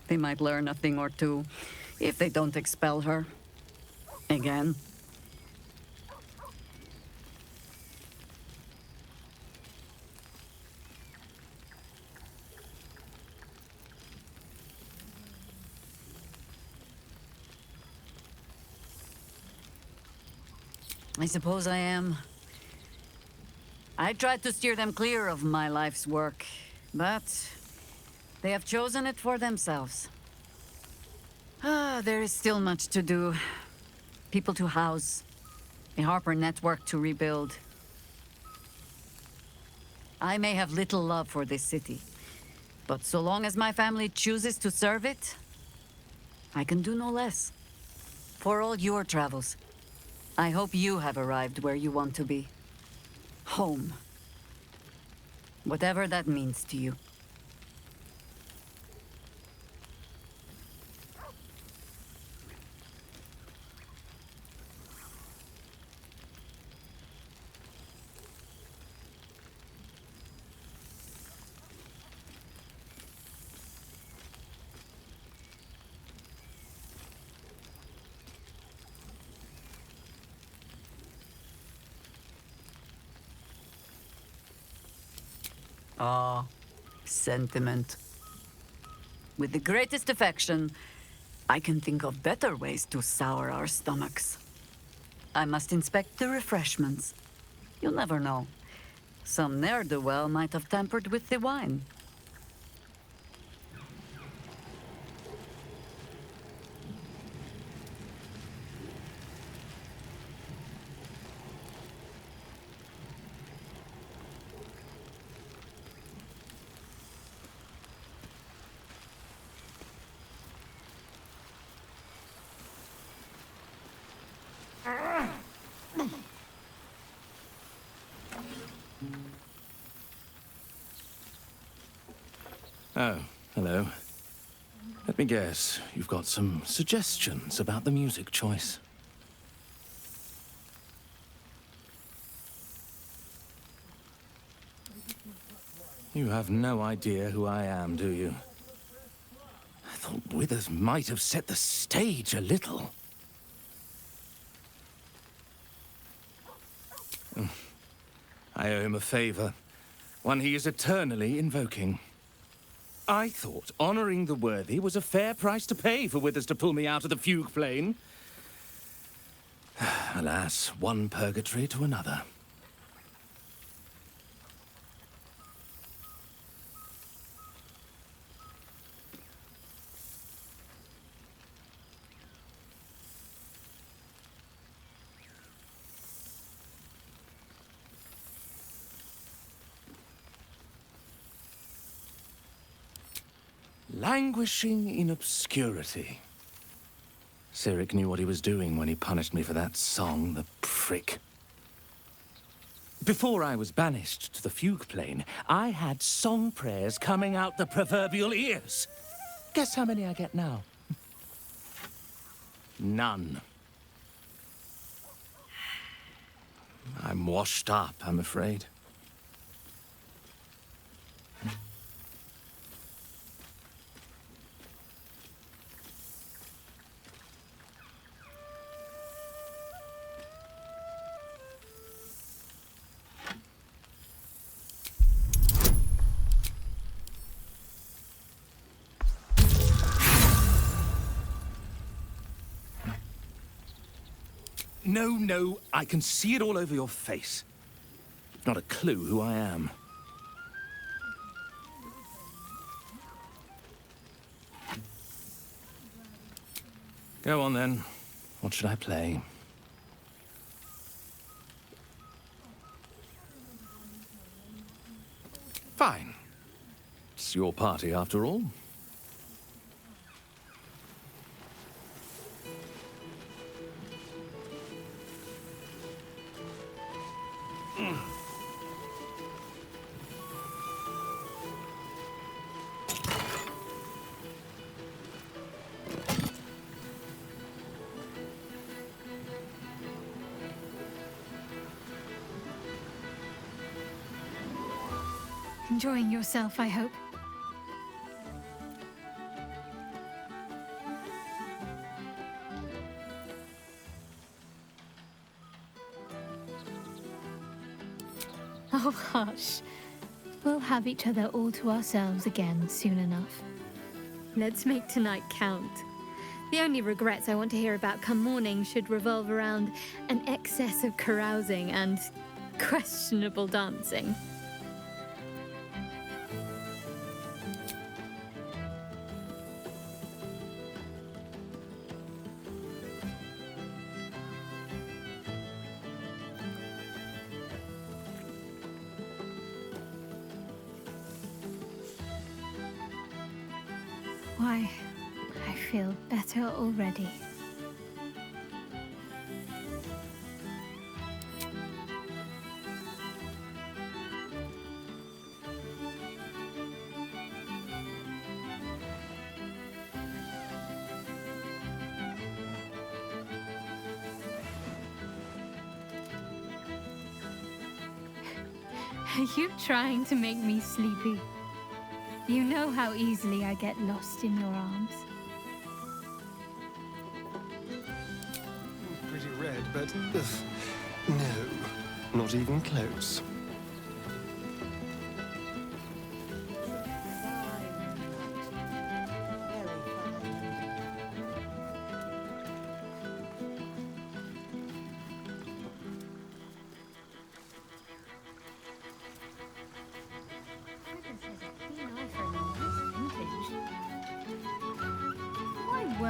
They might learn a thing or two, if they don't expel her. Again. I suppose I am. I tried to steer them clear of my life's work, but they have chosen it for themselves. There is still much to do. People to house, a Harper network to rebuild. I may have little love for this city, but so long as my family chooses to serve it, I can do no less. For all your travels, I hope you have arrived where you want to be. Home. Whatever that means to you. Ah, sentiment. With the greatest affection, I can think of better ways to sour our stomachs. I must inspect the refreshments. You'll never know. Some ne'er-do-well might have tampered with the wine. Oh, hello. Let me guess, you've got some suggestions about the music choice. You have no idea who I am, do you? I thought Withers might have set the stage a little. I owe him a favor, one he is eternally invoking. I thought honoring the worthy was a fair price to pay for Withers to pull me out of the fugue plane. Alas, one purgatory to another. Languishing in obscurity. Cyric knew what he was doing when he punished me for that song, the prick. Before I was banished to the fugue plane, I had song prayers coming out the proverbial ears. Guess how many I get now? None. I'm washed up, I'm afraid. No, I can see it all over your face. Not a clue who I am. Go on then. What should I play? Fine. It's your party after all. Enjoying yourself, I hope. Oh, hush. We'll have each other all to ourselves again soon enough. Let's make tonight count. The only regrets I want to hear about come morning should revolve around an excess of carousing and questionable dancing. Why, I feel better already. Are you trying to make me sleepy? You know how easily I get lost in your arms. Pretty red, but no, not even close.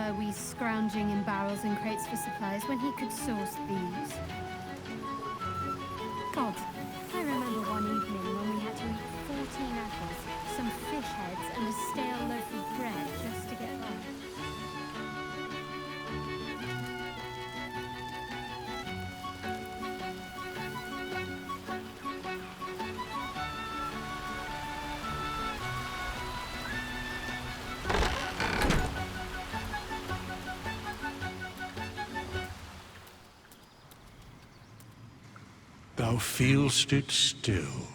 were we scrounging in barrels and crates for supplies when he could source these? God, I remember one evening when we had to eat 14 apples, some fish heads, and a stale loaf of bread just to get by. Thou feelst it still.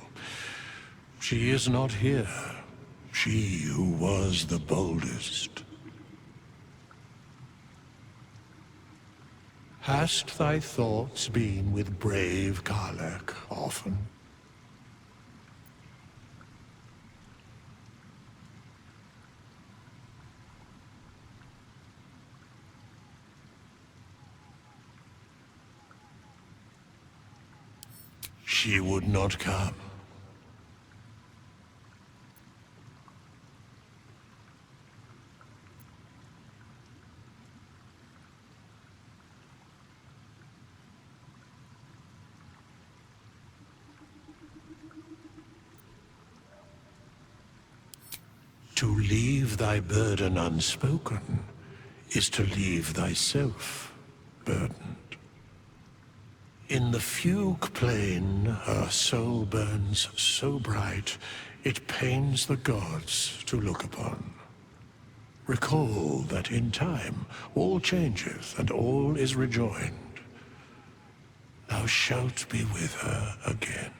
She is not here. She who was the boldest. Hast thy thoughts been with brave Karlach often? She would not come. To leave thy burden unspoken is to leave thyself burdened. In the fugue plain, her soul burns so bright, it pains the gods to look upon. Recall that in time, all changeth and all is rejoined. Thou shalt be with her again.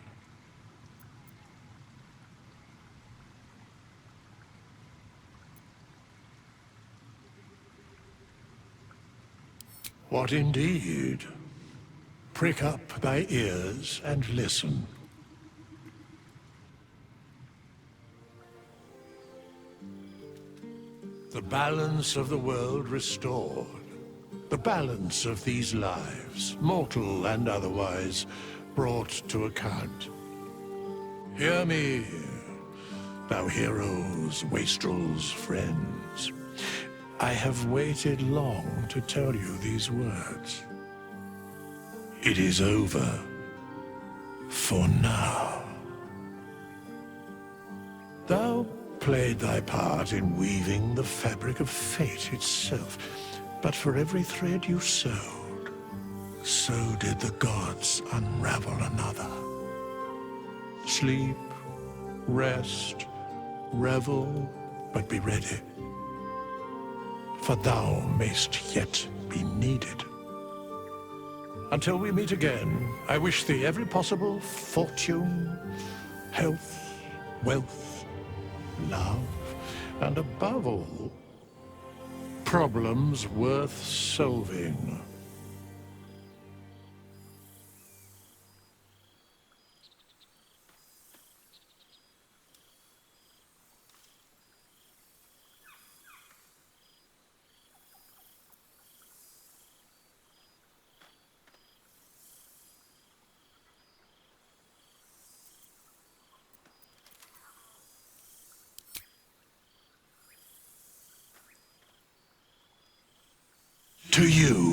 What indeed? Prick up thy ears and listen. The balance of the world restored. The balance of these lives, mortal and otherwise, brought to account. Hear me, thou heroes, wastrels, friends. I have waited long to tell you these words. It is over. For now. Thou played thy part in weaving the fabric of fate itself, but for every thread you sewed, so did the gods unravel another. Sleep, rest, revel, but be ready. For thou mayst yet be needed. Until we meet again, I wish thee every possible fortune, health, wealth, love, and above all, problems worth solving. To you.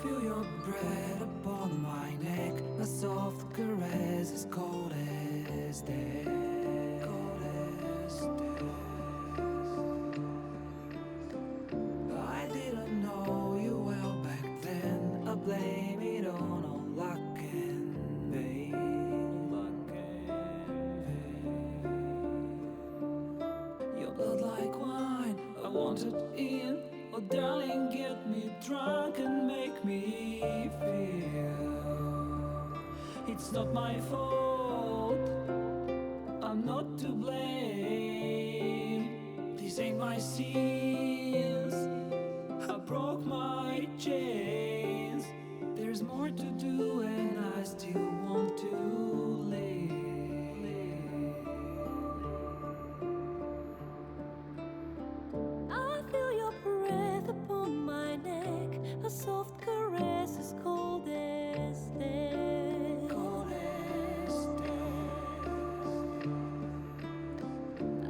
feel your breath upon my neck, a soft caress as cold as death. Cold as death. I didn't know you well back then. I blame it on luck and pain. Luck and pain. Your blood like wine, I want it in. Oh darling, get me drunk and make me feel it's not my fault, I'm not to blame. These ain't my sins, I broke my chains. There's more to do and I still want to live. I feel your breath upon my neck, a soft caress as cold as death. Cold as death.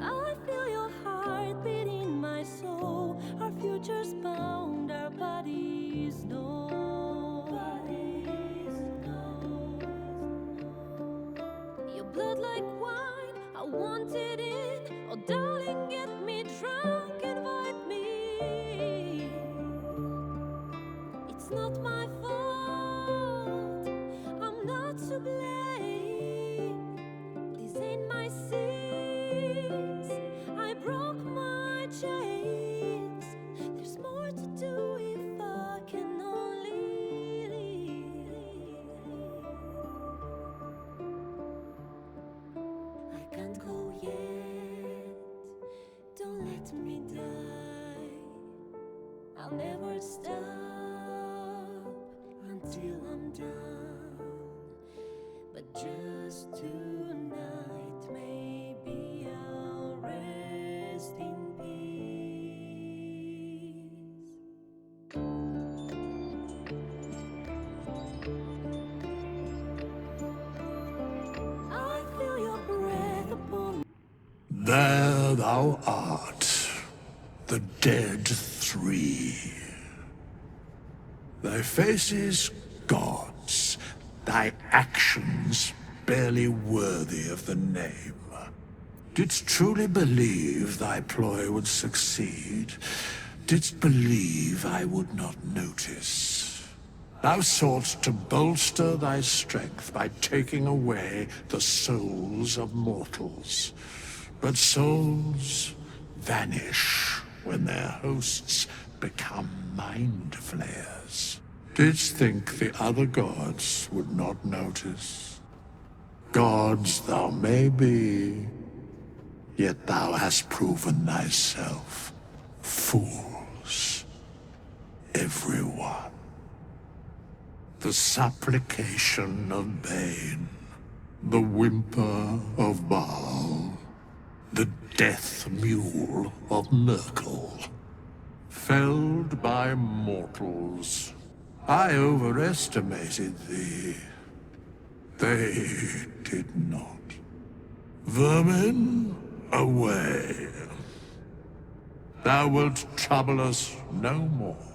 I feel your heart beat in my soul. Our futures bound, our bodies know. Your blood like wine, I want it in. Oh darling, get me drunk, invite me. It's not my fault, I'm not to blame. These ain't my sins, I broke my chains. There's more to do if I can only leave. I can't go yet, don't let me die. I'll never stop until I'm done. But just tonight, maybe I'll rest in peace. I feel your breath upon. There thou art, the dead three. Thy faces gods, thy actions barely worthy of the name. Didst truly believe thy ploy would succeed? Didst believe I would not notice? Thou soughtst to bolster thy strength by taking away the souls of mortals. But souls vanish when their hosts become mind flayers. Didst think the other gods would not notice? Gods thou may be, yet thou hast proven thyself fools, everyone. The supplication of Bane, the whimper of Baal, the death mule of Merkel. Felled by mortals, I overestimated thee. They did not. Vermin, away. Thou wilt trouble us no more.